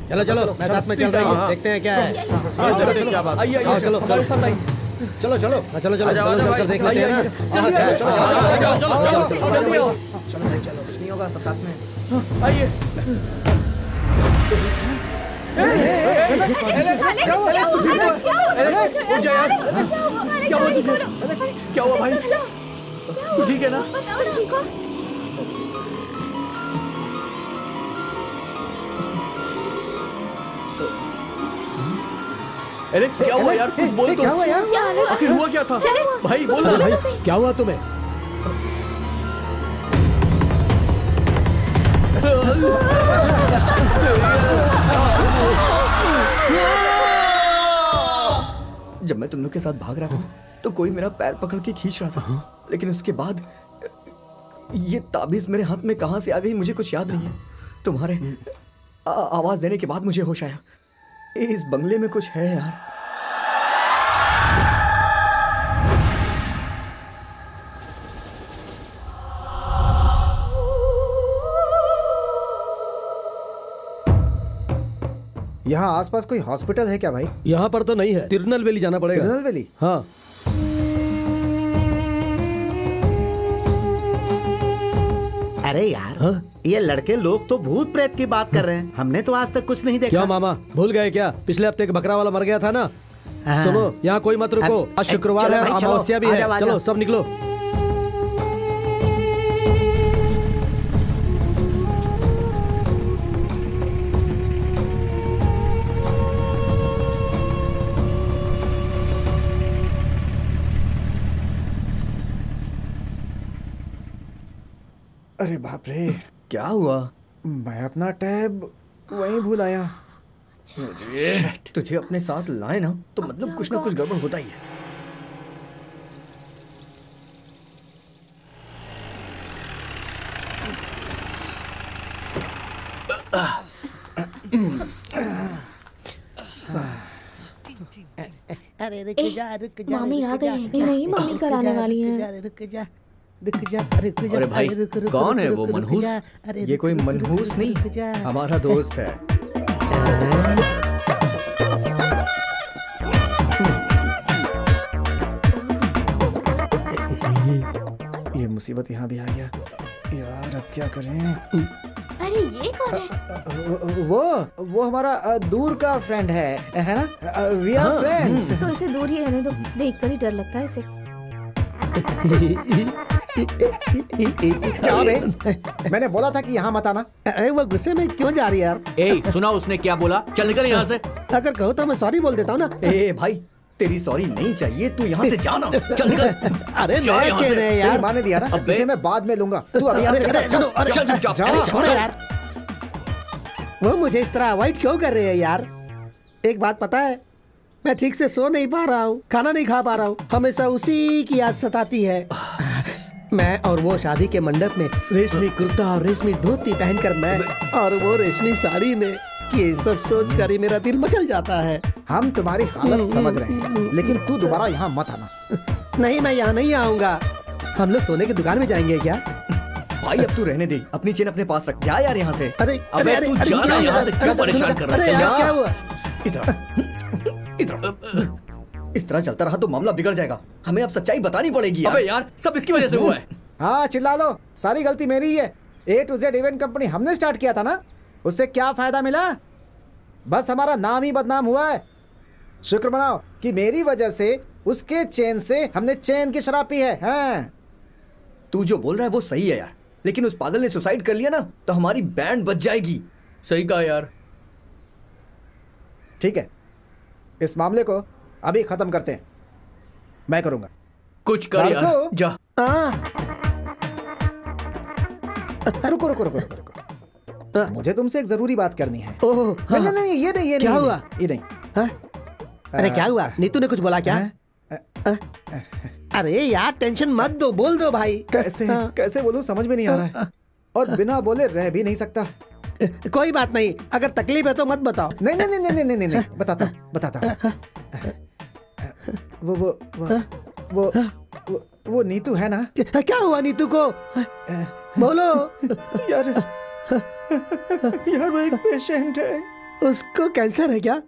चलो चलो मैं साथ में चल रहा हूँ, देखते हैं क्या है। क्या बात? आइए आइए, चलो हमारे साथ आइए। चलो चलो चलो चलो चल कर देख लेते हैं ना। चलो कुछ नहीं होगा, सब साथ में आइए। क्या हुआ भाई? तू ठीक है ना? एलेक्स क्या हुआ यार? कुछ बोल तो। क्या हुआ यार? आखिर हुआ क्या था? भाई बोल ना भाई। क्या हुआ तुम्हें? जब मैं तुम लोग के साथ भाग रहा था तो कोई मेरा पैर पकड़ के खींच रहा था, लेकिन उसके बाद ये ताबीज मेरे हाथ में कहां से आ गई मुझे कुछ याद नहीं है। तुम्हारे आवाज देने के बाद मुझे होश आया, इस बंगले में कुछ है यार। यहाँ आसपास कोई हॉस्पिटल है क्या भाई? यहाँ पर तो नहीं है, तिरुनेलवेली जाना पड़ेगा। तिरुनेलवेली? हाँ। अरे यार ये लड़के लोग तो भूत प्रेत की बात कर रहे हैं, हमने तो आज तक कुछ नहीं देखा। क्या मामा भूल गए क्या? पिछले हफ्ते एक बकरा वाला मर गया था ना। सुनो यहाँ कोई मत रुको, आज शुक्रवार है, अमावस्या भी है। चलो सब निकलो। अरे बाप रे, क्या हुआ? मैं अपना टैब वहीं भूल आया। तुझे अपने साथ लाए ना तो मतलब कुछ ना कुछ गड़बड़ होता ही है। अरे रुक जा मामी आ गई है कि नहीं? मामी कराने वाली हैं। रुक जा। अरे भाई कौन है वो मनहूस? ये कोई मनहूस नहीं, हमारा दोस्त है। ये मुसीबत यहाँ भी आ गया यार, अब क्या करें? अरे ये कौन है? वो हमारा दूर का फ्रेंड है ना? We are friends. तो इसे दूर ही रहने दो, देखकर ही डर लगता है इसे। क्या बे? मैंने बोला था कि यहाँ मत आना। अरे वो गुस्से में क्यों जा रही है यार? ए सुना उसने क्या बोला? चल निकल यहाँ से। अगर कहो तो मैं सॉरी बोल देता हूँ ना। ए भाई तेरी सॉरी नहीं चाहिए, तू यहाँ से जाना। चल निकल। अरे नया चेन है यार, माने दिया ना, इसे मैं बाद में लूंगा। तू अभी यहाँ से छोड़ो यार। वो मुझे इस तरह अवॉइड क्यों कर रही है यार? एक बात पता है, मैं ठीक से सो नहीं पा रहा हूँ, खाना नहीं खा पा रहा हूँ, हमेशा उसी की याद सताती है। मैं और वो शादी के मंडप में रेशमी कुर्ता और रेशमी धोती पहनकर मैं और वो रेशमी साड़ी में, ये सब सोच कर ही मेरा दिल मचल जाता है। हम तुम्हारी हालत समझ रहे हैं, लेकिन तू दोबारा यहाँ मत आना। नहीं मैं यहाँ नहीं आऊँगा। हम लोग सोने की दुकान में जाएंगे क्या? भाई अब तू रहने दे, अपनी चेन अपने पास रख। जा यार यहाँ से। अरे अबे तू जा यहाँ से, क्यों परेशान कर रहा है? क्या हुआ? इधर इस तरह चलता रहा तो मामला बिगड़ जाएगा, हमें अब सच्चाई बतानी पड़ेगी। अबे यार सब इसकी वजह से हुआ है। हाँ चिल्ला लो, सारी गलती मेरी ही है। A to Z event company हमने स्टार्ट किया था ना, उससे क्या फायदा मिला? बस हमारा नाम ही बदनाम हुआ है। शुक्र मनाओ कि मेरी वजह से उसके चेन से हमने चेन की शराब पी है। हाँ। तू जो बोल रहा है वो सही है यार, लेकिन उस पागल ने सुसाइड कर लिया ना तो हमारी बैंड बच जाएगी। सही कहा यार। ठीक है, इस मामले को अभी खत्म करते हैं, मैं करूंगा। कुछ कर यार, जा। रुको रुको रुको रुको रुको, मुझे तुमसे एक जरूरी बात करनी है। ओह नहीं नहीं ये नहीं, ये क्या नहीं, हुआ? ये नहीं। अरे क्या हुआ? नीतू ने कुछ बोला क्या? अरे यार टेंशन मत दो, बोल दो भाई। कैसे बोलूं समझ में नहीं आ रहा है, और बिना बोले रह भी नहीं सकता। कोई बात नहीं, अगर तकलीफ है तो मत बताओ। नहीं नहीं नहीं नहीं नहीं नहीं, बताता बताता। वो नीतू है ना? क्या हुआ नीतू को? बोलो यार। यार वो एक पेशेंट है। उसको कैंसर है क्या?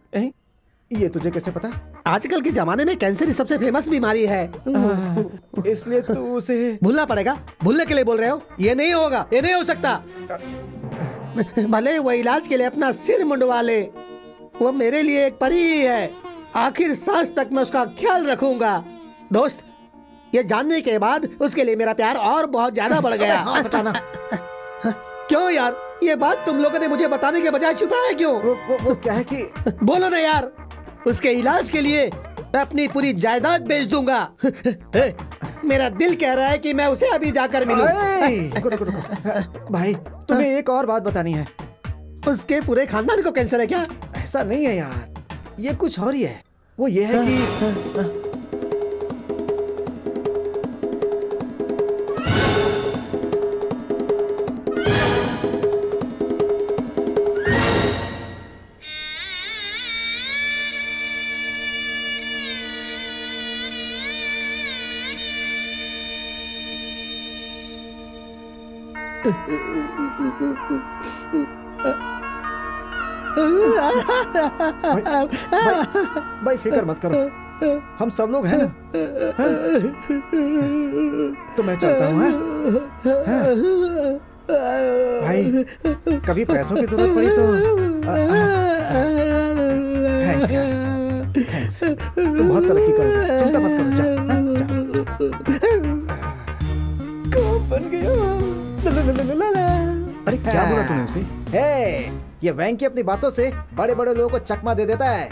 ये तुझे कैसे पता? आजकल के जमाने में कैंसर ही सबसे फेमस बीमारी है। इसलिए तू उसे भूलना पड़ेगा। भूलने के लिए बोल रहे हो? ये नहीं होगा, ये नहीं हो सकता। भले वो इलाज के लिए अपना सिर मुंडवा ले, वो मेरे लिए एक परी है। आखिर सांस तक मैं उसका ख्याल रखूंगा। दोस्त, ये जानने के बाद उसके लिए मेरा प्यार और बहुत ज्यादा बढ़ गया। क्यों यार, ये बात तुम लोगों ने मुझे बताने के बजाय छुपाया क्यों? वो क्या है कि बोलो ना यार। उसके इलाज के लिए मैं अपनी पूरी जायदाद बेच दूंगा। मेरा दिल कह रहा है कि मैं उसे अभी जाकर मिलूं। रुको रुको रुको भाई, तुम्हें एक और बात बतानी है। उसके पूरे खानदान को कैंसर है क्या? ऐसा नहीं है यार, ये कुछ और ही है। वो ये है कि भाई फिक्र मत करो, हम सब लोग हैं ना। तो मैं चलता हूँ। भाई कभी पैसों की जरूरत पड़ी तो थैंक्स यार, थैंक्स। तुम बहुत तरक्की करोगे, चिंता मत करो। जा कौन बन गया? अरे क्या बोला तूने उसे? ये वेंकी अपनी बातों से बड़े बड़े लोगों को चकमा दे देता है।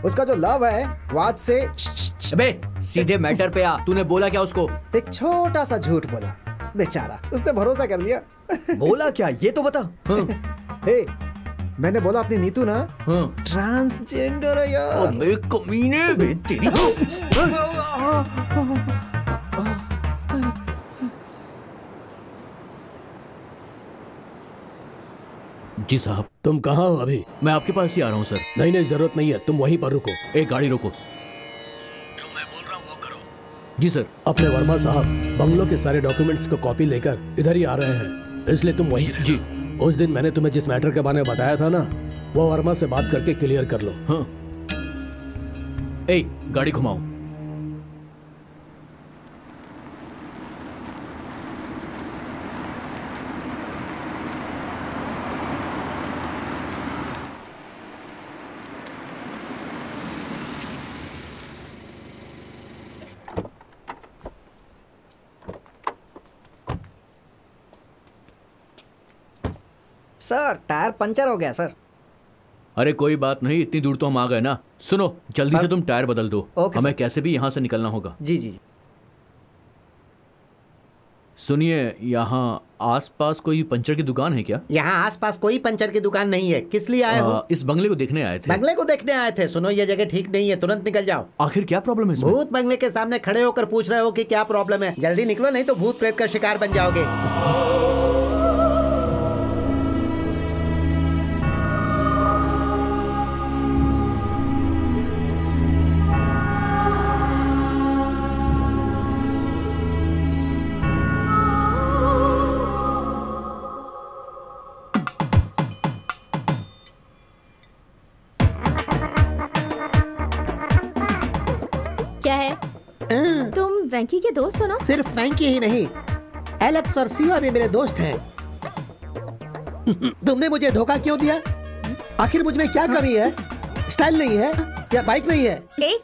उसका जो लव है वो आज से। अबे सीधे मैटर पे आ, तूने बोला क्या उसको? एक छोटा सा झूठ बोला, बेचारा उसने भरोसा कर लिया। बोला क्या ये तो बता। हे, मैंने बोला अपनी नीतू ना ट्रांसजेंडर है यार। अबे कमीने, बे तेरी जी साहब। तुम कहाँ हो अभी? मैं आपके पास ही आ रहा हूँ सर। नहीं जरूरत नहीं है, तुम वहीं पर रुको। एक गाड़ी रोको। जो मैं बोल रहा हूँ वो करो। जी सर। अपने वर्मा साहब बंगलों के सारे डॉक्यूमेंट्स को कॉपी लेकर इधर ही आ रहे हैं, इसलिए तुम वहीं रहना। जी। उस दिन मैंने तुम्हें जिस मैटर के बारे में बताया था ना, वो वर्मा से बात करके क्लियर कर लो। हाँ। ए, गाड़ी घुमाओ। सर टायर पंचर हो गया सर। अरे कोई बात नहीं, इतनी दूर तो हम आ गए ना। सुनो, जल्दी से तुम टायर बदल दो, हमें कैसे भी यहाँ से निकलना होगा। जी जी। सुनिए, यहाँ आसपास कोई पंचर की दुकान है क्या? यहाँ आसपास कोई पंचर की दुकान नहीं है। किस लिए आए हो? इस बंगले को देखने आए थे। बंगले को देखने आए थे? सुनो, ये जगह ठीक नहीं है, तुरंत निकल जाओ। आखिर क्या प्रॉब्लम है इसमें? भूत बंगले के सामने खड़े होकर पूछ रहे हो कि क्या प्रॉब्लम है। जल्दी निकलो, नहीं तो भूत प्रेत का शिकार बन जाओगे। तुम वेंकी के दोस्त हो ना? सिर्फ वेंकी ही नहीं, एलेक्स और सीवा भी मेरे दोस्त हैं। तुमने मुझे धोखा क्यों दिया? आखिर मुझ में क्या कमी है? स्टाइल नहीं है या बाइक नहीं है?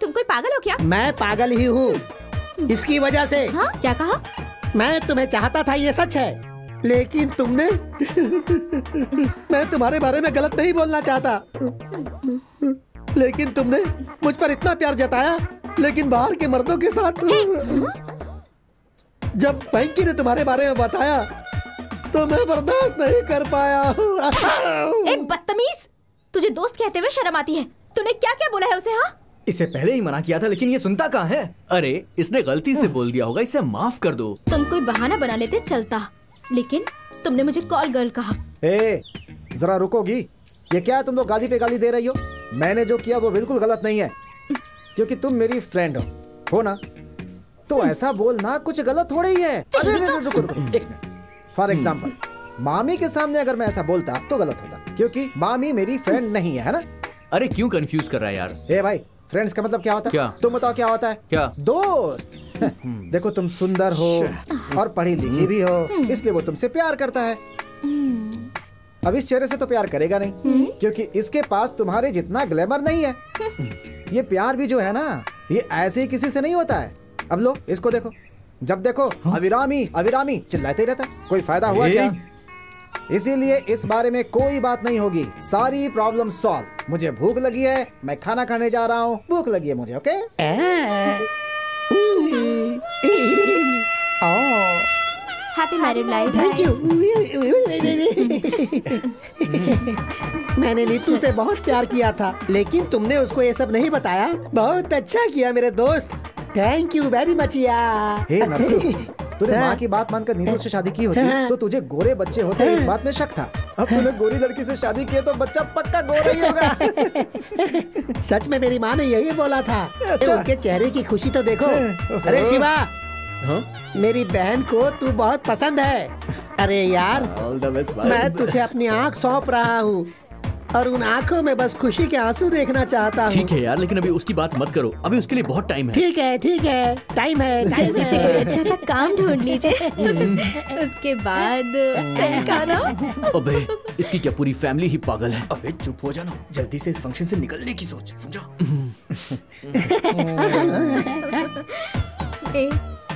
तुम कोई पागल हो क्या? मैं पागल ही हूँ, इसकी वजह से। हाँ? क्या कहा? मैं तुम्हें चाहता था, ये सच है, लेकिन तुमने मैं तुम्हारे बारे में गलत नहीं बोलना चाहता, लेकिन तुमने मुझ पर इतना प्यार जताया, लेकिन बाहर के मर्दों के साथ। जब वेंकी ने तुम्हारे बारे में बताया तो मैं बर्दाश्त नहीं कर पाया। बदतमीज, तुझे दोस्त कहते हुए शर्म आती है? तूने क्या क्या बोला है उसे? हाँ, इसे पहले ही मना किया था, लेकिन ये सुनता कहाँ है। अरे इसने गलती से बोल दिया होगा, इसे माफ कर दो। तुम कोई बहाना बना लेते चलता, लेकिन तुमने मुझे कॉल गर्ल कहा। जरा रुकोगी? ये क्या तुम लोग गाली पे गाली दे रही हो? मैंने जो किया वो बिल्कुल गलत नहीं है, क्योंकि तुम मेरी फ्रेंड हो ना, तो ऐसा बोलना कुछ गलत थोड़ा ही है। अरे रुको एक मिनट। फॉर एग्जाम्पल, मामी के सामने अगर मैं ऐसा बोलता तो गलत होता, क्योंकि मामी मेरी फ्रेंड नहीं है ना। अरे क्यों कंफ्यूज कर रहा है यार? भाई, फ्रेंड्स का मतलब क्या होता है? क्या? तुम बताओ क्या होता है? क्या? दोस्त। देखो, तुम सुंदर हो और पढ़ी लिखी भी हो, इसलिए वो तुमसे प्यार करता है। अब इस चेहरे से तो प्यार करेगा नहीं, क्योंकि इसके पास तुम्हारे जितना ग्लैमर नहीं है। ये प्यार भी जो है ना, ये ऐसे ही किसी से नहीं होता है। अब लो, इसको देखो, जब देखो अविरामी अविरामी चिल्लाते ही रहता है। कोई फायदा हुआ क्या? इसीलिए इस बारे में कोई बात नहीं होगी, सारी प्रॉब्लम सॉल्व। मुझे भूख लगी है, मैं खाना खाने जा रहा हूँ। भूख लगी है मुझे, okay? Happy married life. Thank you. मैंने नीतू से बहुत प्यार किया था, लेकिन तुमने उसको ये सब नहीं बताया। बहुत अच्छा किया मेरे दोस्त, थैंक यू वेरी मच यार। हे नरसू, तूने माँ की बात मानकर नीतू से शादी की होती तो तुझे गोरे बच्चे होते, इस बात में शक था। अब तूने गोरी लड़की से शादी की है तो बच्चा पक्का गोरा ही होगा। सच में मेरी माँ ने यही बोला था। अच्छा। उनके चेहरे की खुशी तो देखो। अरे शिवा, मेरी बहन को तू बहुत पसंद है। अरे यार, मैं तुझे अपनी आँख सौंप रहा हूँ और उन आँखों में बस खुशी के आंसू देखना चाहता हूँ। ठीक है यार, लेकिन अभी उसकी बात मत करो, अभी उसके लिए बहुत टाइम है। ठीक है टाइम है। जल्दी से कोई अच्छा सा काम ढूंढ लीजिए। उसके बाद सही कहा ना? अबे इसकी क्या पूरी फैमिली ही पागल है। अबे चुप हो जाना, जल्दी से इस फंक्शन से निकलने की सोच, समझा?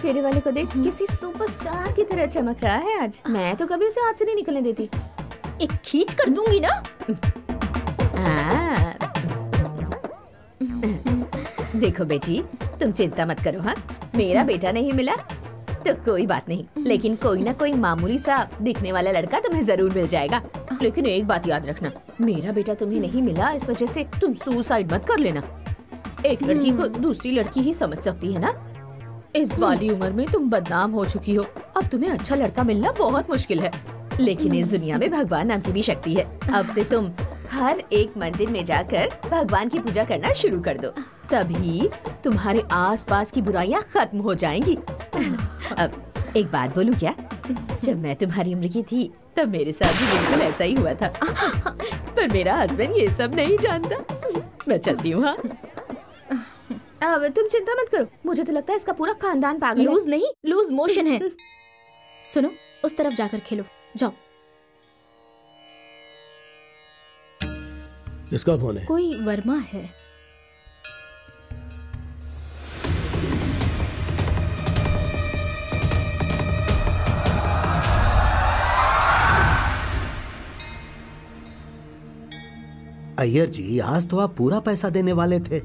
तेरे वाले को देख, किसी सुपरस्टार की तरह चमक रहा है आज। मैं तो कभी उसे हाथ से नहीं निकलने देती। एक खींच कर दूंगी ना। देखो बेटी, तुम चिंता मत करो। हाँ, मेरा बेटा नहीं मिला तो कोई बात नहीं, लेकिन कोई ना कोई मामूली सा दिखने वाला लड़का तुम्हें जरूर मिल जाएगा। लेकिन एक बात याद रखना, मेरा बेटा तुम्हें नहीं मिला इस वजह से तुम सुसाइड मत कर लेना। एक लड़की को दूसरी लड़की ही समझ सकती है ना। इस बाली उम्र में तुम बदनाम हो चुकी हो, अब तुम्हें अच्छा लड़का मिलना बहुत मुश्किल है। लेकिन इस दुनिया में भगवान नाम की भी शक्ति है। अब से तुम हर एक मंदिर में जाकर भगवान की पूजा करना शुरू कर दो, तभी तुम्हारे आसपास की बुराइयां खत्म हो जाएंगी। अब एक बात बोलूं क्या, जब मैं तुम्हारी उम्र की थी तब मेरे साथ भी बिल्कुल ऐसा ही हुआ था। पर मेरा हस्बैंड ये सब नहीं जानता। मैं चलती हूँ। हाँ, अब तुम चिंता मत करो, मुझे तो लगता है इसका पूरा खानदान पागल है। लूज नहीं, लूज मोशन है। सुनो, उस तरफ जाकर खेलो, जाओ। किसका फोन है? कोई वर्मा है। अय्यर जी, आज तो आप पूरा पैसा देने वाले थे,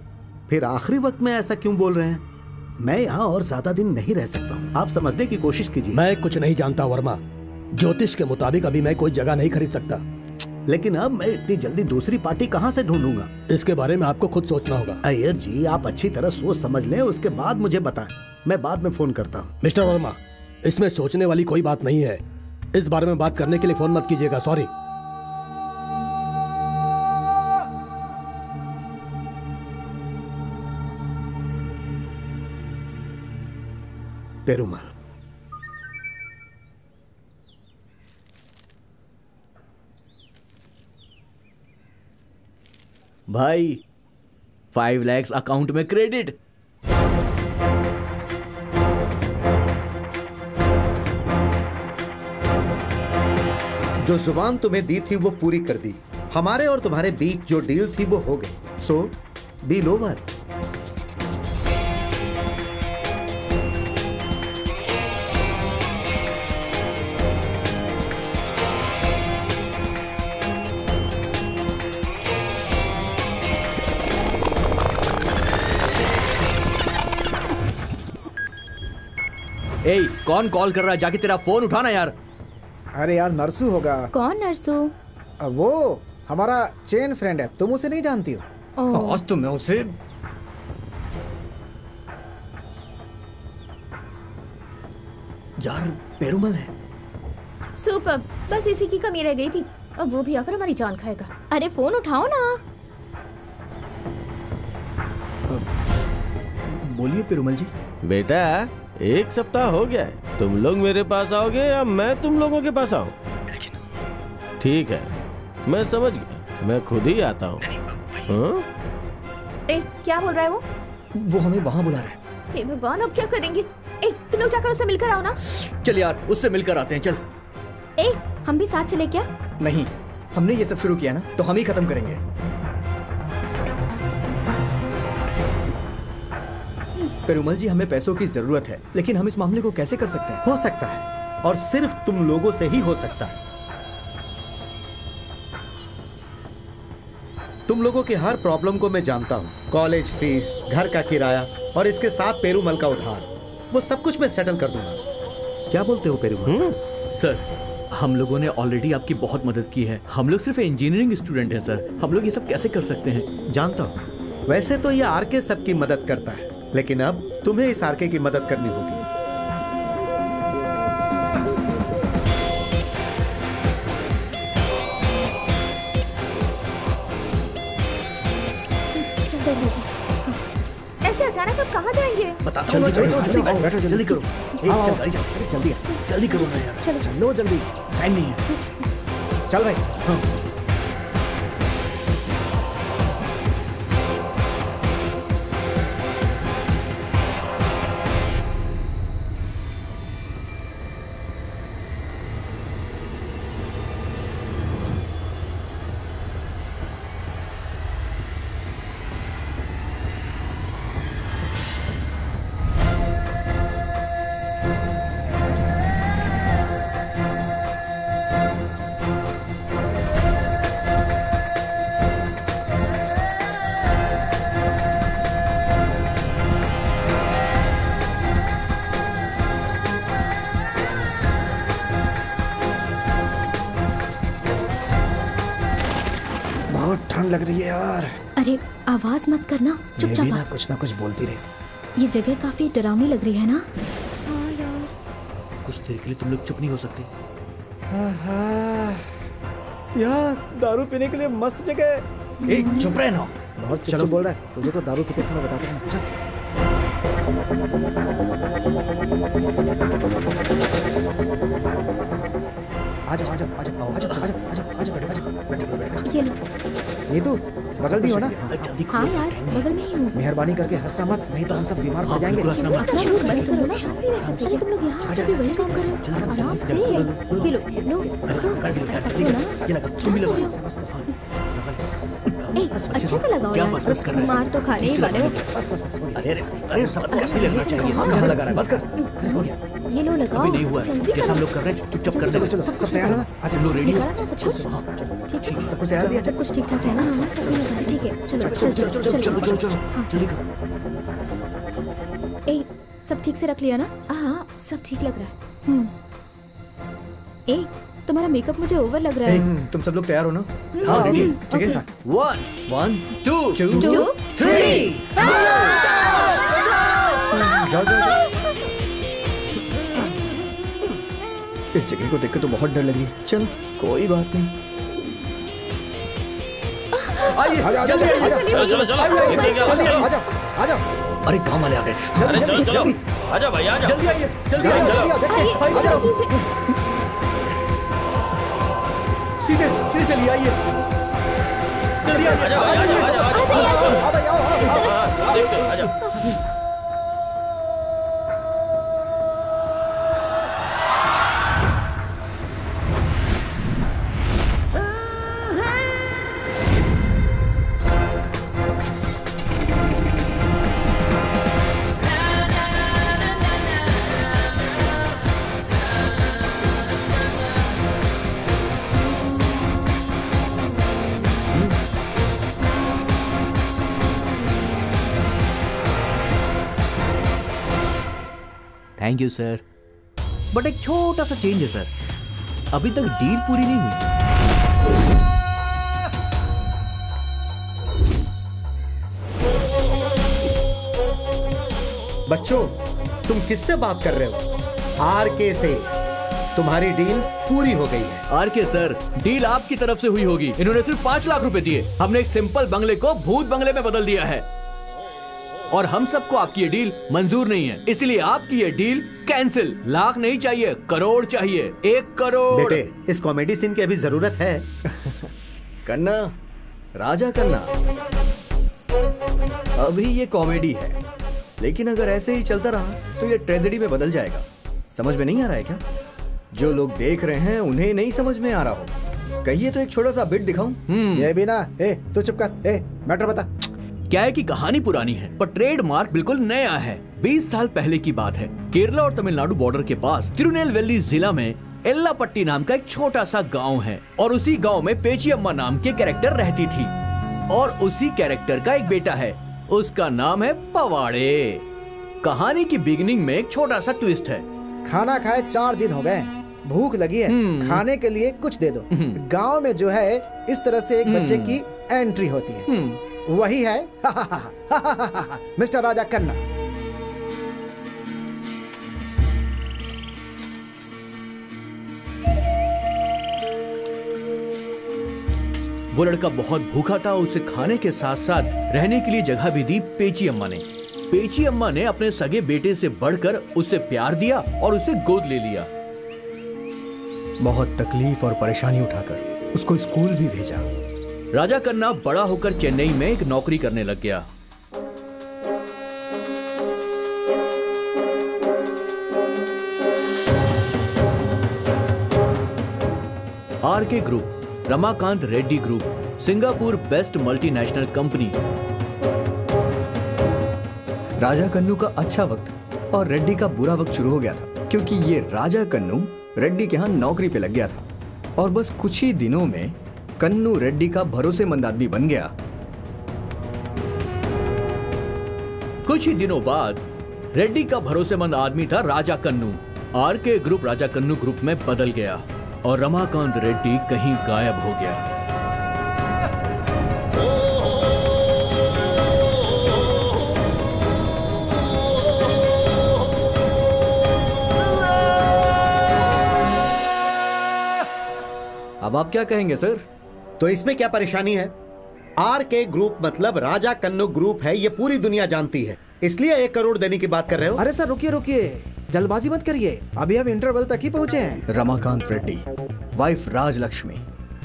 फिर आखिरी वक्त में ऐसा क्यों बोल रहे हैं? मैं यहाँ और ज्यादा दिन नहीं रह सकता हूँ, आप समझने की कोशिश कीजिए। मैं कुछ नहीं जानता वर्मा, ज्योतिष के मुताबिक अभी मैं कोई जगह नहीं खरीद सकता। लेकिन अब मैं इतनी जल्दी दूसरी पार्टी कहाँ से ढूंढूंगा? इसके बारे में आपको खुद सोचना होगा। अय्यर जी, आप अच्छी तरह सोच समझ लें, उसके बाद मुझे बताएं, मैं बाद में फोन करता हूँ। मिस्टर वर्मा, इसमें सोचने वाली कोई बात नहीं है। इस बारे में बात करने के लिए फोन मत कीजिएगा, सॉरी। पेरुमल, भाई 5 लाख अकाउंट में क्रेडिट। जो जुबान तुम्हें दी थी वो पूरी कर दी। हमारे और तुम्हारे बीच जो डील थी वो हो गई। सो डील ओवर। ए, कौन कॉल कर रहा है? जाके तेरा फोन उठाना यार। अरे यार, नरसू होगा। कौन नरसू? वो हमारा चेन फ्रेंड है, तुम उसे नहीं जानती हो? आज तो मैं उसे यार पेरुमल है। सुपर, बस इसी की कमी रह गई थी, अब वो भी आकर हमारी जान खाएगा। अरे फोन उठाओ ना। बोलिए पेरुमल जी। बेटा, 1 सप्ताह हो गया है, तुम लोग मेरे पास आओगे या मैं तुम लोगों के पास आऊं? ठीक है, मैं समझ गया, मैं खुद ही आता हूँ। क्या बोल रहा है वो हमें वहाँ बुला रहा है। हे भगवान, अब क्या करेंगे? तुम लोग जाकर उससे मिलकर आओ ना। चल यार, उससे मिलकर आते हैं, चल। हम भी साथ चले क्या? नहीं, हमने ये सब शुरू किया ना तो हम ही खत्म करेंगे। पेरुमल जी, हमें पैसों की जरूरत है, लेकिन हम इस मामले को कैसे कर सकते हैं? हो सकता है, और सिर्फ तुम लोगों से ही हो सकता है। तुम लोगों की हर प्रॉब्लम को मैं जानता हूँ। कॉलेज फीस, घर का किराया और इसके साथ पेरुमल का उधार, वो सब कुछ मैं सेटल कर दूंगा। क्या बोलते हो पेरुमल? सर, हम लोगों ने ऑलरेडी आपकी बहुत मदद की है। हम लोग सिर्फ इंजीनियरिंग स्टूडेंट हैं सर। हम लोग ये सब कैसे कर सकते हैं? जानता हूँ, वैसे तो ये आरके सबकी मदद करता है, लेकिन अब तुम्हें इस आरके की मदद करनी होगी। ऐसे अचानक आप कहाँ जाएंगे? बताता हूँ। जल्दी करो। जल्दी करो ना यार। चलो जल्दी, टाइम नहीं है। चल भाई। हाँ। ठंड लग रही है यार। अरे आवाज मत करना, चुपचाप ना कुछ बोलती रहे। ये जगह काफी डरावनी लग रही है ना? कुछ देर के लिए तुम लोग चुप नहीं हो सकते? यार दारू पीने के लिए मस्त जगह। चुप रहे ना। बहुत चुप बोल रहा है। तुझे तो दारू पीते समय बताते हैं। चल। आजा नीतू, बगल भी हो ना? हाँ यार, बगल में ही हूँ। मेहरबानी करके हंसना मत, नहीं तो हम सब बीमार पड़ जाएंगे। तुम लोग यहाँ भी वही काम करो। आराम से। ये लो। अच्छे से लगाओ यार। मार तो खाने ही वाले हो। अरे सब लगना चाहिए। कहाँ लगा रहा है? बस कर। हो गया। ये लो लगाओ। अभी नहीं हुआ है। जैसा हम लोग कर रहे हैं चुपचाप कर चलो सब तैयार है ना? आज हम लोग रेडी हो। सब कुछ ठीक है। सब कुछ तैयार दिया। सब कुछ ठीक ठाक है ना? हाँ सब लगा है। ठीक है चलो। जल्दी करो। ए सब ठीक से रख लिया ना? हाँ सब ठीक लग रहा है। ए तुम्हारा मेकअप मुझे ओवर लग रहा है। तुम सब लोग तैयार हो ना? हाँ रेडी। ठीक है। 1 2 2 3 जाओ। इस जगह को देखकर तो बहुत डर लगी। चल कोई बात नहीं। आइए आजा। अरे काम वाले आ गए। चलो आजा भाई आजा। जल्दी आइए। सीधे चलिए। आइए जल्दी आइए। Thank you sir. बट एक छोटा सा चेंज है सर, अभी तक डील पूरी नहीं हुई। बच्चों तुम किससे बात कर रहे हो? आरके से। तुम्हारी डील पूरी हो गई है। आरके सर, डील आपकी तरफ से हुई होगी। इन्होंने सिर्फ 5 लाख रुपए दिए। हमने एक सिंपल बंगले को भूत बंगले में बदल दिया है और हम सबको आपकी ये डील मंजूर नहीं है, इसलिए आपकी ये डील कैंसिल। लाख नहीं चाहिए, करोड़ चाहिए। 1 करोड़। बेटे इस कॉमेडी सीन की अभी जरूरत है। कन्ना, राजा कन्ना, अभी ये कॉमेडी है, लेकिन अगर ऐसे ही चलता रहा तो ये ट्रेजेडी में बदल जाएगा। समझ में नहीं आ रहा है क्या? जो लोग देख रहे हैं उन्हें नहीं समझ में आ रहा हो। कहिए तो एक छोटा सा बिट दिखाऊं। ये भी ना। तू चुप कर। मैटर बता। क्या है कि कहानी पुरानी है पर ट्रेडमार्क बिल्कुल नया है। 20 साल पहले की बात है। केरला और तमिलनाडु बॉर्डर के पास तिरुनेलवेली जिला में एल्लापट्टी नाम का एक छोटा सा गांव है और उसी गांव में पेचियम्मा नाम के कैरेक्टर रहती थी और उसी कैरेक्टर का एक बेटा है, उसका नाम है पवाड़े। कहानी की बिगिनिंग में एक छोटा सा ट्विस्ट है। खाना खाए 4 दिन हो गए, भूख लगी है, खाने के लिए कुछ दे दो। गांव में जो है इस तरह से एक बच्चे की एंट्री होती है, वही है मिस्टर राजा कन्ना। वो लड़का बहुत भूखा था, उसे खाने के साथ साथ रहने के लिए जगह भी दी पेची अम्मा ने। पेची अम्मा ने अपने सगे बेटे से बढ़कर उसे प्यार दिया और उसे गोद ले लिया। बहुत तकलीफ और परेशानी उठाकर उसको स्कूल भी भेजा। राजा कन्ना बड़ा होकर चेन्नई में एक नौकरी करने लग गया। RK group, Ramakant Reddy group, Singapore best multinational company. Raja Kannu का अच्छा वक्त और रेड्डी का बुरा वक्त शुरू हो गया था, क्योंकि ये राजा कन्नू रेड्डी के यहाँ नौकरी पे लग गया था और बस कुछ ही दिनों में कन्नू रेड्डी का भरोसेमंद आदमी बन गया। कुछ ही दिनों बाद रेड्डी का भरोसेमंद आदमी था राजा कन्नू। आरके ग्रुप राजा कन्नू ग्रुप में बदल गया और रमाकांत रेड्डी कहीं गायब हो गया। अब आप क्या कहेंगे सर? तो इसमें क्या परेशानी है? आरके ग्रुप मतलब राजा कन्नू ग्रुप है, ये पूरी दुनिया जानती है, इसलिए 1 करोड़ देने की बात कर रहे हो? अरे सर रुकिए रुकिए, जल्दबाजी मत करिए, अभी हम इंटरवल तक ही पहुंचे हैं। रमाकांत रेड्डी, वाइफ राजलक्ष्मी,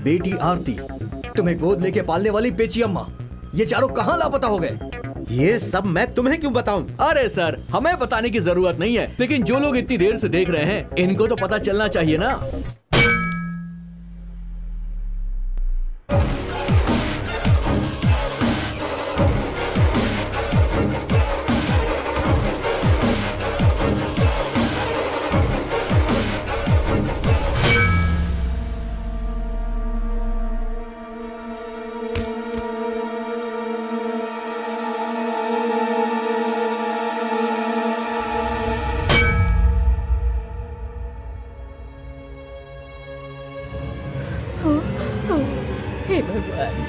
बेटी आरती, तुम्हें गोद लेके पालने वाली पेची अम्मा, ये चारों कहाँ लापता हो गए? ये सब मैं तुम्हें क्यों बताऊं? अरे सर, हमें बताने की जरूरत नहीं है, लेकिन जो लोग इतनी देर से देख रहे हैं इनको तो पता चलना चाहिए ना। हे भगवान।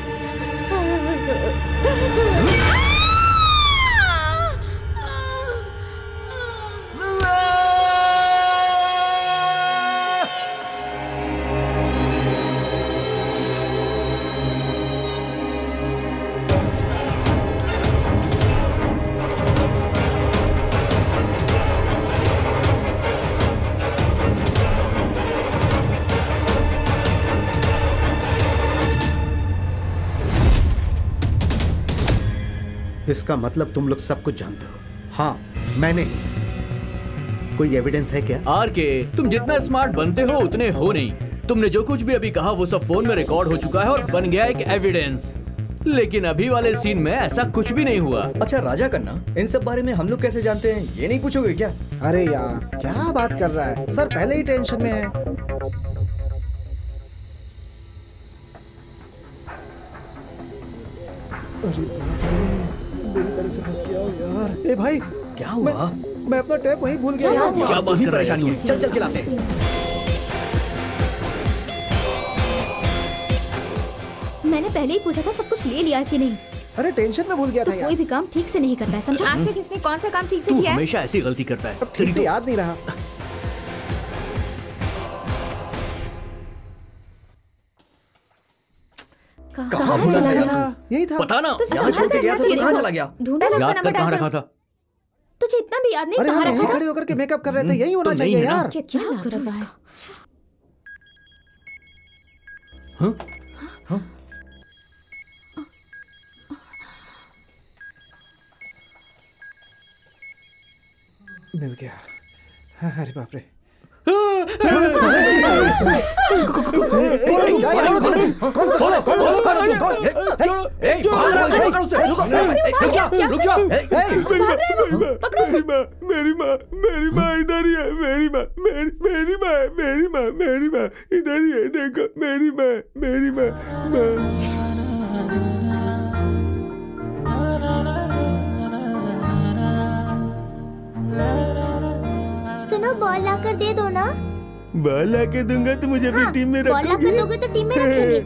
इसका मतलब तुम लोग सब कुछ जानते हो? हाँ, मैंने ही। कोई एविडेंस है क्या? आरके, तुम जितना स्मार्ट बनते हो उतने हो नहीं। तुमने जो कुछ भी अभी कहा वो सब फोन में रिकॉर्ड हो चुका है और बन गया एक एविडेंस, लेकिन अभी वाले सीन में ऐसा कुछ भी नहीं हुआ। अच्छा राजा कन्ना, इन सब बारे में हम लोग कैसे जानते हैं, ये नहीं पूछोगे क्या? अरे यार क्या बात कर रहा है सर, पहले ही टेंशन में है। मेरी तरह से फंस गया यार। ए भाई क्या हुआ? मैं अपना टैप वहीं भूल गया यार। क्या बात कर रहा है? चल चल के लाते हैं। मैंने पहले ही पूछा था सब कुछ ले लिया कि नहीं। अरे टेंशन में भूल गया था यार। कोई भी काम ठीक से नहीं करता है, समझो। आज तक इसने कौन सा काम ठीक से किया है? हमेशा ऐसी गलती करता है। अब ठीक से याद नहीं रहा। कहाँ भूला था यार? यही था। पता ना, यहाँ छोड़ के गया था, कहाँ चला गया? ढूंढा ना उसका याद कर नंबर कहाँ डालकर। रखा था? तुझे इतना भी याद नहीं अरे कहाँ हम रखा यहीं था? खड़े होकर के मेकअप कर रहे थे, यही होना तो चाहिए नहीं है ना? यार। क्या कर रहा है? हाँ? हाँ? मिल गया। अरे बाप रे। मेरी माँ इधर ही है, मेरी माँ इधर ही है, देखो मेरी माँ। सुनो बॉल लाकर दे दो ना। बॉल ला के दूंगा तो मुझे अपनी टीम में बॉल लाकर दोगे तो टीम में रखेंगे।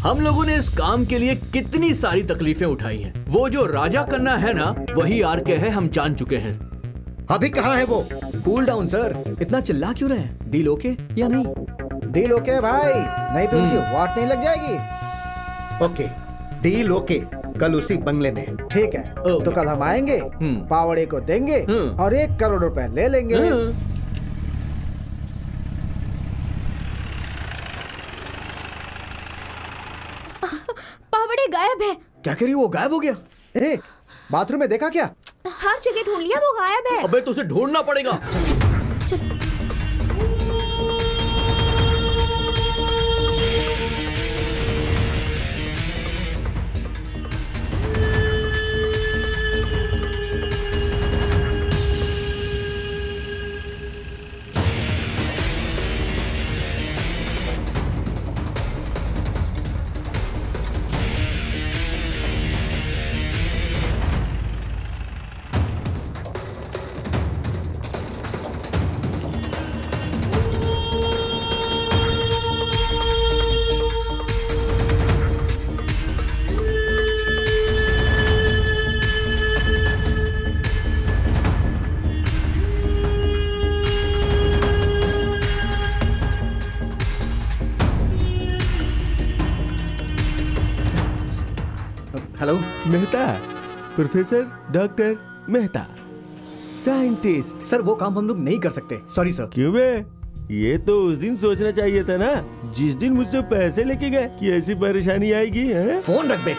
हम लोगों ने इस काम के लिए कितनी सारी तकलीफें उठाई हैं। वो जो राजा करना है ना, वही आरके है, हम जान चुके हैं। अभी कहाँ है वो? कूल डाउन सर, इतना चिल्ला क्यों रहे हैं? डील ओके या नहीं? डील ओके भाई, नहीं तो उनकी वाट नहीं लग जाएगी। Okay, deal okay. कल उसी बंगले में। ठीक है, तो कल हम आएंगे, पावड़े को देंगे और 1 करोड़ रुपए ले लेंगे। पावड़े गायब है। क्या कह रही हो? वो गायब हो गया? बाथरूम में देखा क्या? हर जगह ढूंढ लिया, वो गायब है। अबे तो उसे ढूंढना पड़ेगा। Hello Mehta, professor doctor Mehta, scientist. Sir वो काम हम लोग नहीं कर सकते, सॉरी सर। क्यों बे? ये तो उस दिन सोचना चाहिए था ना, जिस दिन मुझसे पैसे लेके गए कि ऐसी परेशानी आएगी। है? फोन रख बे।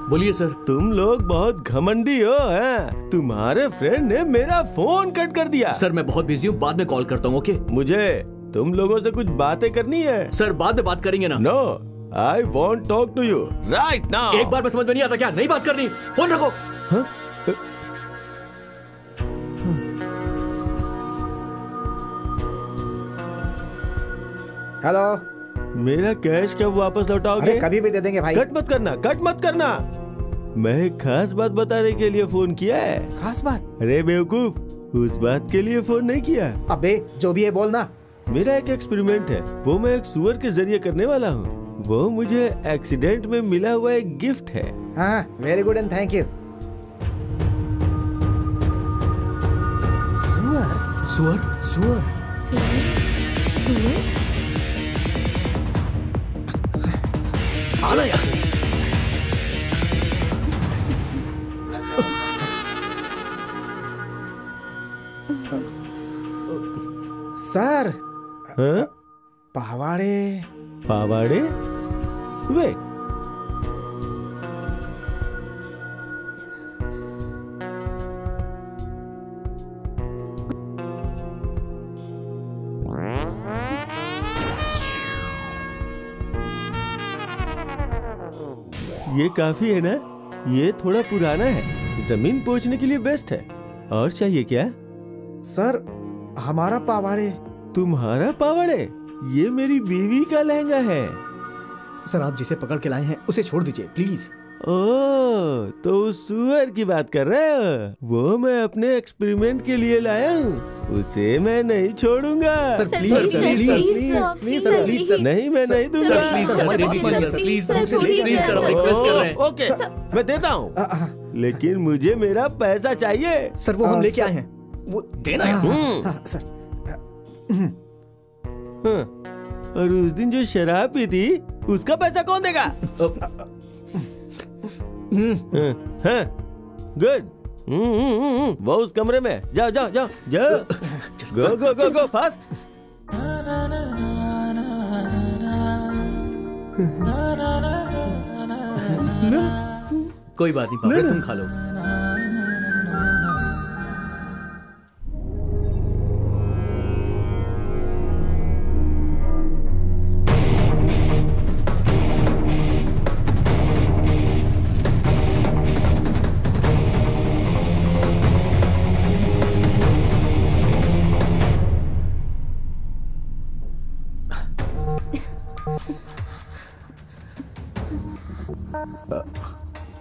बोलिए सर। तुम लोग बहुत घमंडी हो, हैं? तुम्हारे फ्रेंड ने मेरा फोन कट कर दिया। सर मैं बहुत बिजी हूँ, बाद में कॉल करता हूँ। ओके? मुझे तुम लोगों से कुछ बातें करनी है। सर बाद में बात करेंगे ना। No, I want talk to you right now. एक बार में समझ में नहीं आता क्या? नहीं बात करनी, फोन रखो। हाँ? हेलो, मेरा कैश कब वापस लौटाओगे? अरे कभी भी दे देंगे भाई। कट मत करना, कट मत करना। मैं एक खास बात बताने के लिए फोन किया है। खास बात? अरे बेवकूफ, उस बात के लिए फोन नहीं किया। अबे जो भी है बोलना। मेरा एक एक्सपेरिमेंट है, वो मैं एक सुअर के जरिए करने वाला हूँ। वो मुझे एक्सीडेंट में मिला हुआ एक गिफ्ट है। हाँ, very good and thank you. सुअर? सुअर? सुअर? सुअर? आना यार। सर, हाँ? पावाड़े। पावाड़े? वेट, ये काफी है ना? ये थोड़ा पुराना है, जमीन पोंछने के लिए बेस्ट है। और चाहिए क्या? सर हमारा पावाड़े। तुम्हारा पावाड़े? ये मेरी बीवी का लहंगा है। सर आप जिसे पकड़ के लाए हैं उसे छोड़ दीजिए प्लीज। ओह, तो उस सुअर की बात कर रहे हो? वो मैं अपने एक्सपेरिमेंट के लिए लाया हूँ, उसे मैं नहीं छोड़ूंगा। Sir please sir, please sir, please sir, please sir. नहीं, मैं नहीं दूंगा। Please sir, please sir, please sir, okay, मैं देता हूँ, लेकिन मुझे मेरा पैसा चाहिए। सर वो हम लेके आए हैं, वो देना है। सर और उस दिन जो शराब पी थी उसका पैसा कौन देगा? गुड, वो उस कमरे में। जाओ जाओ जाओ जाओ। गो गो गो गो फास्ट। कोई बात नहीं पापा, तुम खा लो।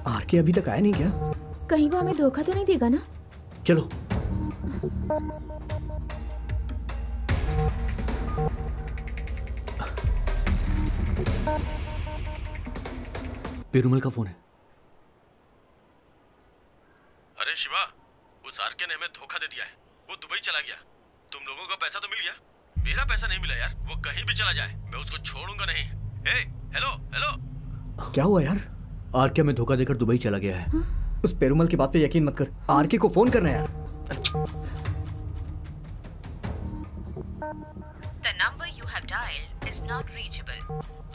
आरके अभी तक आया नहीं क्या? कहीं वो हमें धोखा तो नहीं देगा ना? चलो। पेरुमल का फोन है। अरे शिवा, उस आरके ने हमें धोखा दे दिया है। वो दुबई चला गया। तुम लोगों का पैसा तो मिल गया, मेरा पैसा नहीं मिला यार। वो कहीं भी चला जाए, मैं उसको छोड़ूंगा नहीं। Hello hello. क्या हुआ यार? आरके हमें धोखा देकर दुबई चला गया है। उस पेरुमल की बात पे यकीन मत कर, आरके को फोन करना है यार। The number you have dialed is not reachable.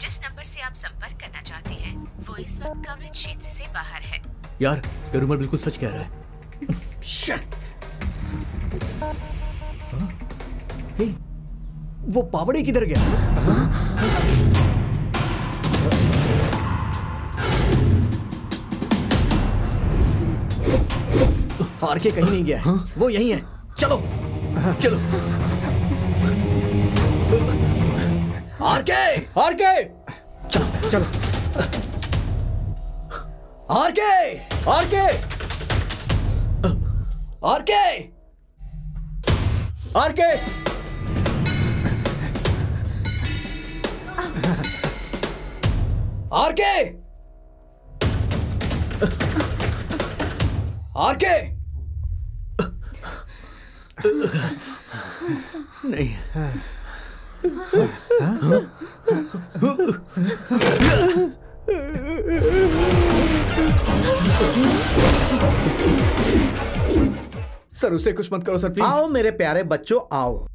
जिस नंबर से आप संपर्क करना चाहते हैं वो इस वक्त कवरेज क्षेत्र से बाहर है। यार पेरुमल बिल्कुल सच कह रहा है। वो पावड़े किधर गया? आरके कहीं नहीं गया है। वो यहीं है। चलो चलो। आरके आरके चलो चलो। R K R K R K R K R K R K नहीं। सर उसे कुछ मत करो सर प्लीज। आओ मेरे प्यारे बच्चों आओ।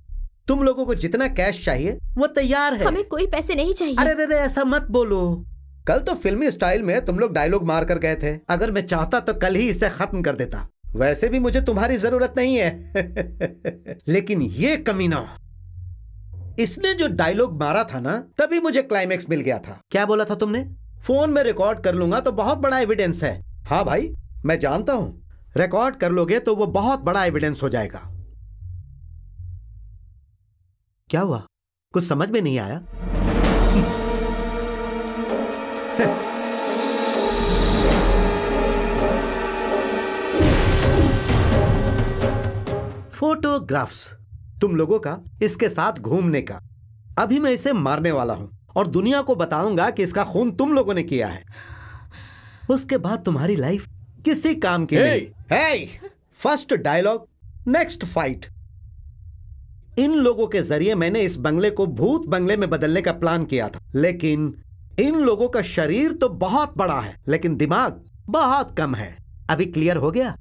तुम लोगों को जितना कैश चाहिए वो तैयार है। हमें कोई पैसे नहीं चाहिए। अरे अरे ऐसा मत बोलो। कल तो फिल्मी स्टाइल में तुम लोग डायलॉग मार कर गए थे। अगर मैं चाहता तो कल ही इसे खत्म कर देता। वैसे भी मुझे तुम्हारी जरूरत नहीं है। लेकिन ये कमीना, इसने जो डायलॉग मारा था ना, तभी मुझे क्लाइमेक्स मिल गया था। क्या बोला था तुमने? फोन में रिकॉर्ड कर लूंगा तो बहुत बड़ा एविडेंस है। हाँ भाई मैं जानता हूं, रिकॉर्ड कर लोगे तो वो बहुत बड़ा एविडेंस हो जाएगा। क्या हुआ? कुछ समझ में नहीं आया? फोटोग्राफ्स तुम लोगों का इसके साथ घूमने का। अभी मैं इसे मारने वाला हूं और दुनिया को बताऊंगा कि इसका खून तुम लोगों ने किया है। उसके बाद तुम्हारी लाइफ किसी काम की नहीं। हे, फर्स्ट डायलॉग नेक्स्ट फाइट। इन लोगों के जरिए मैंने इस बंगले को भूत बंगले में बदलने का प्लान किया था, लेकिन इन लोगों का शरीर तो बहुत बड़ा है लेकिन दिमाग बहुत कम है। अभी क्लियर हो गया?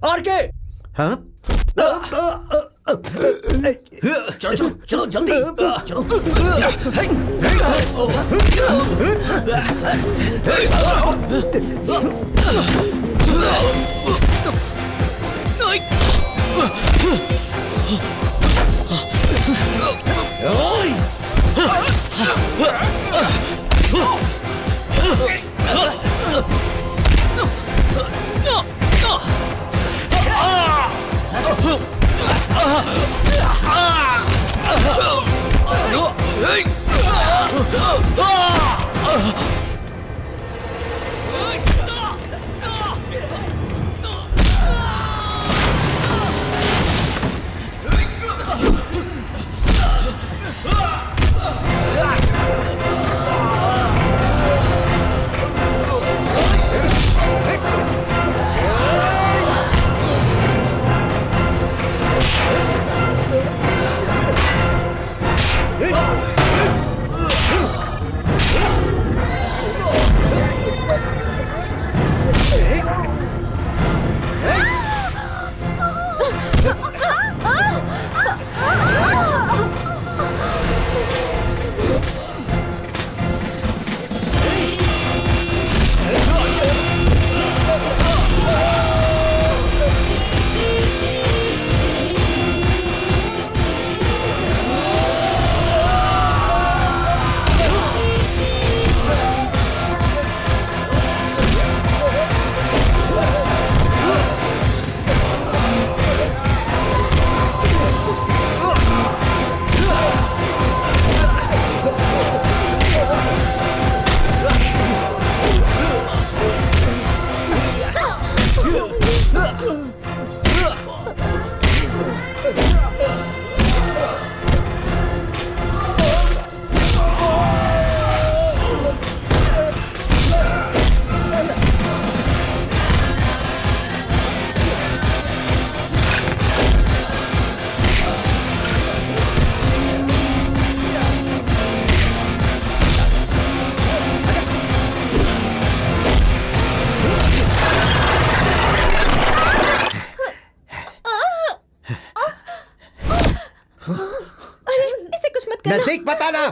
आरके हाँ? चलो चलो चलो जल्दी चलो। नजदीक मत आना।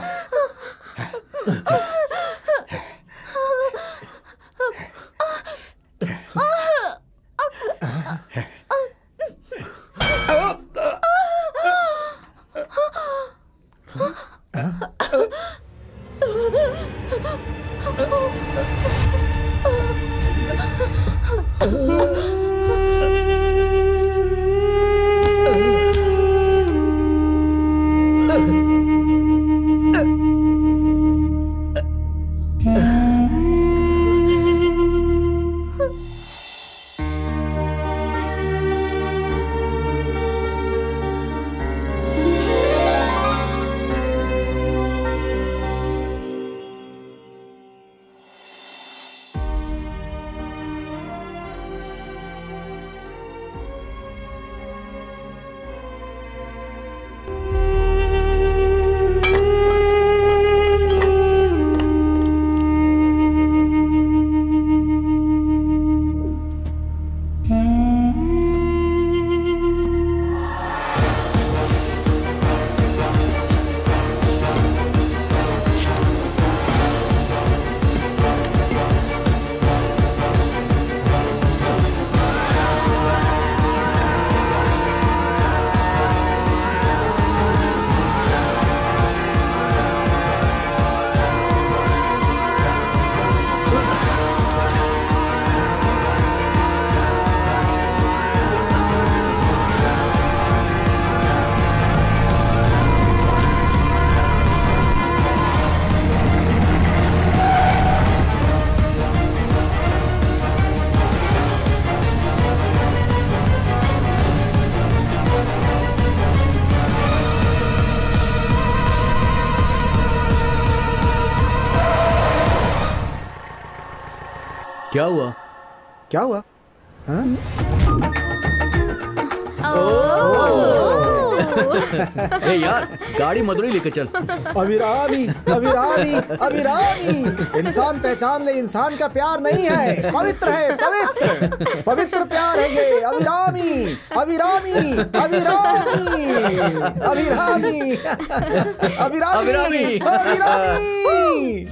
क्या हुआ? क्या हुआ? हाँ? ए यार, गाड़ी मदुरई लेके चल। अभिरामी, अभिरामी, अभिरामी। इंसान पहचान ले, इंसान का प्यार नहीं है, पवित्र है, पवित्र, पवित्र प्यार है ये। अभिरामी, अभिरामी, अभिरामी, अभिरामी, अभिरामी, अभिरामी।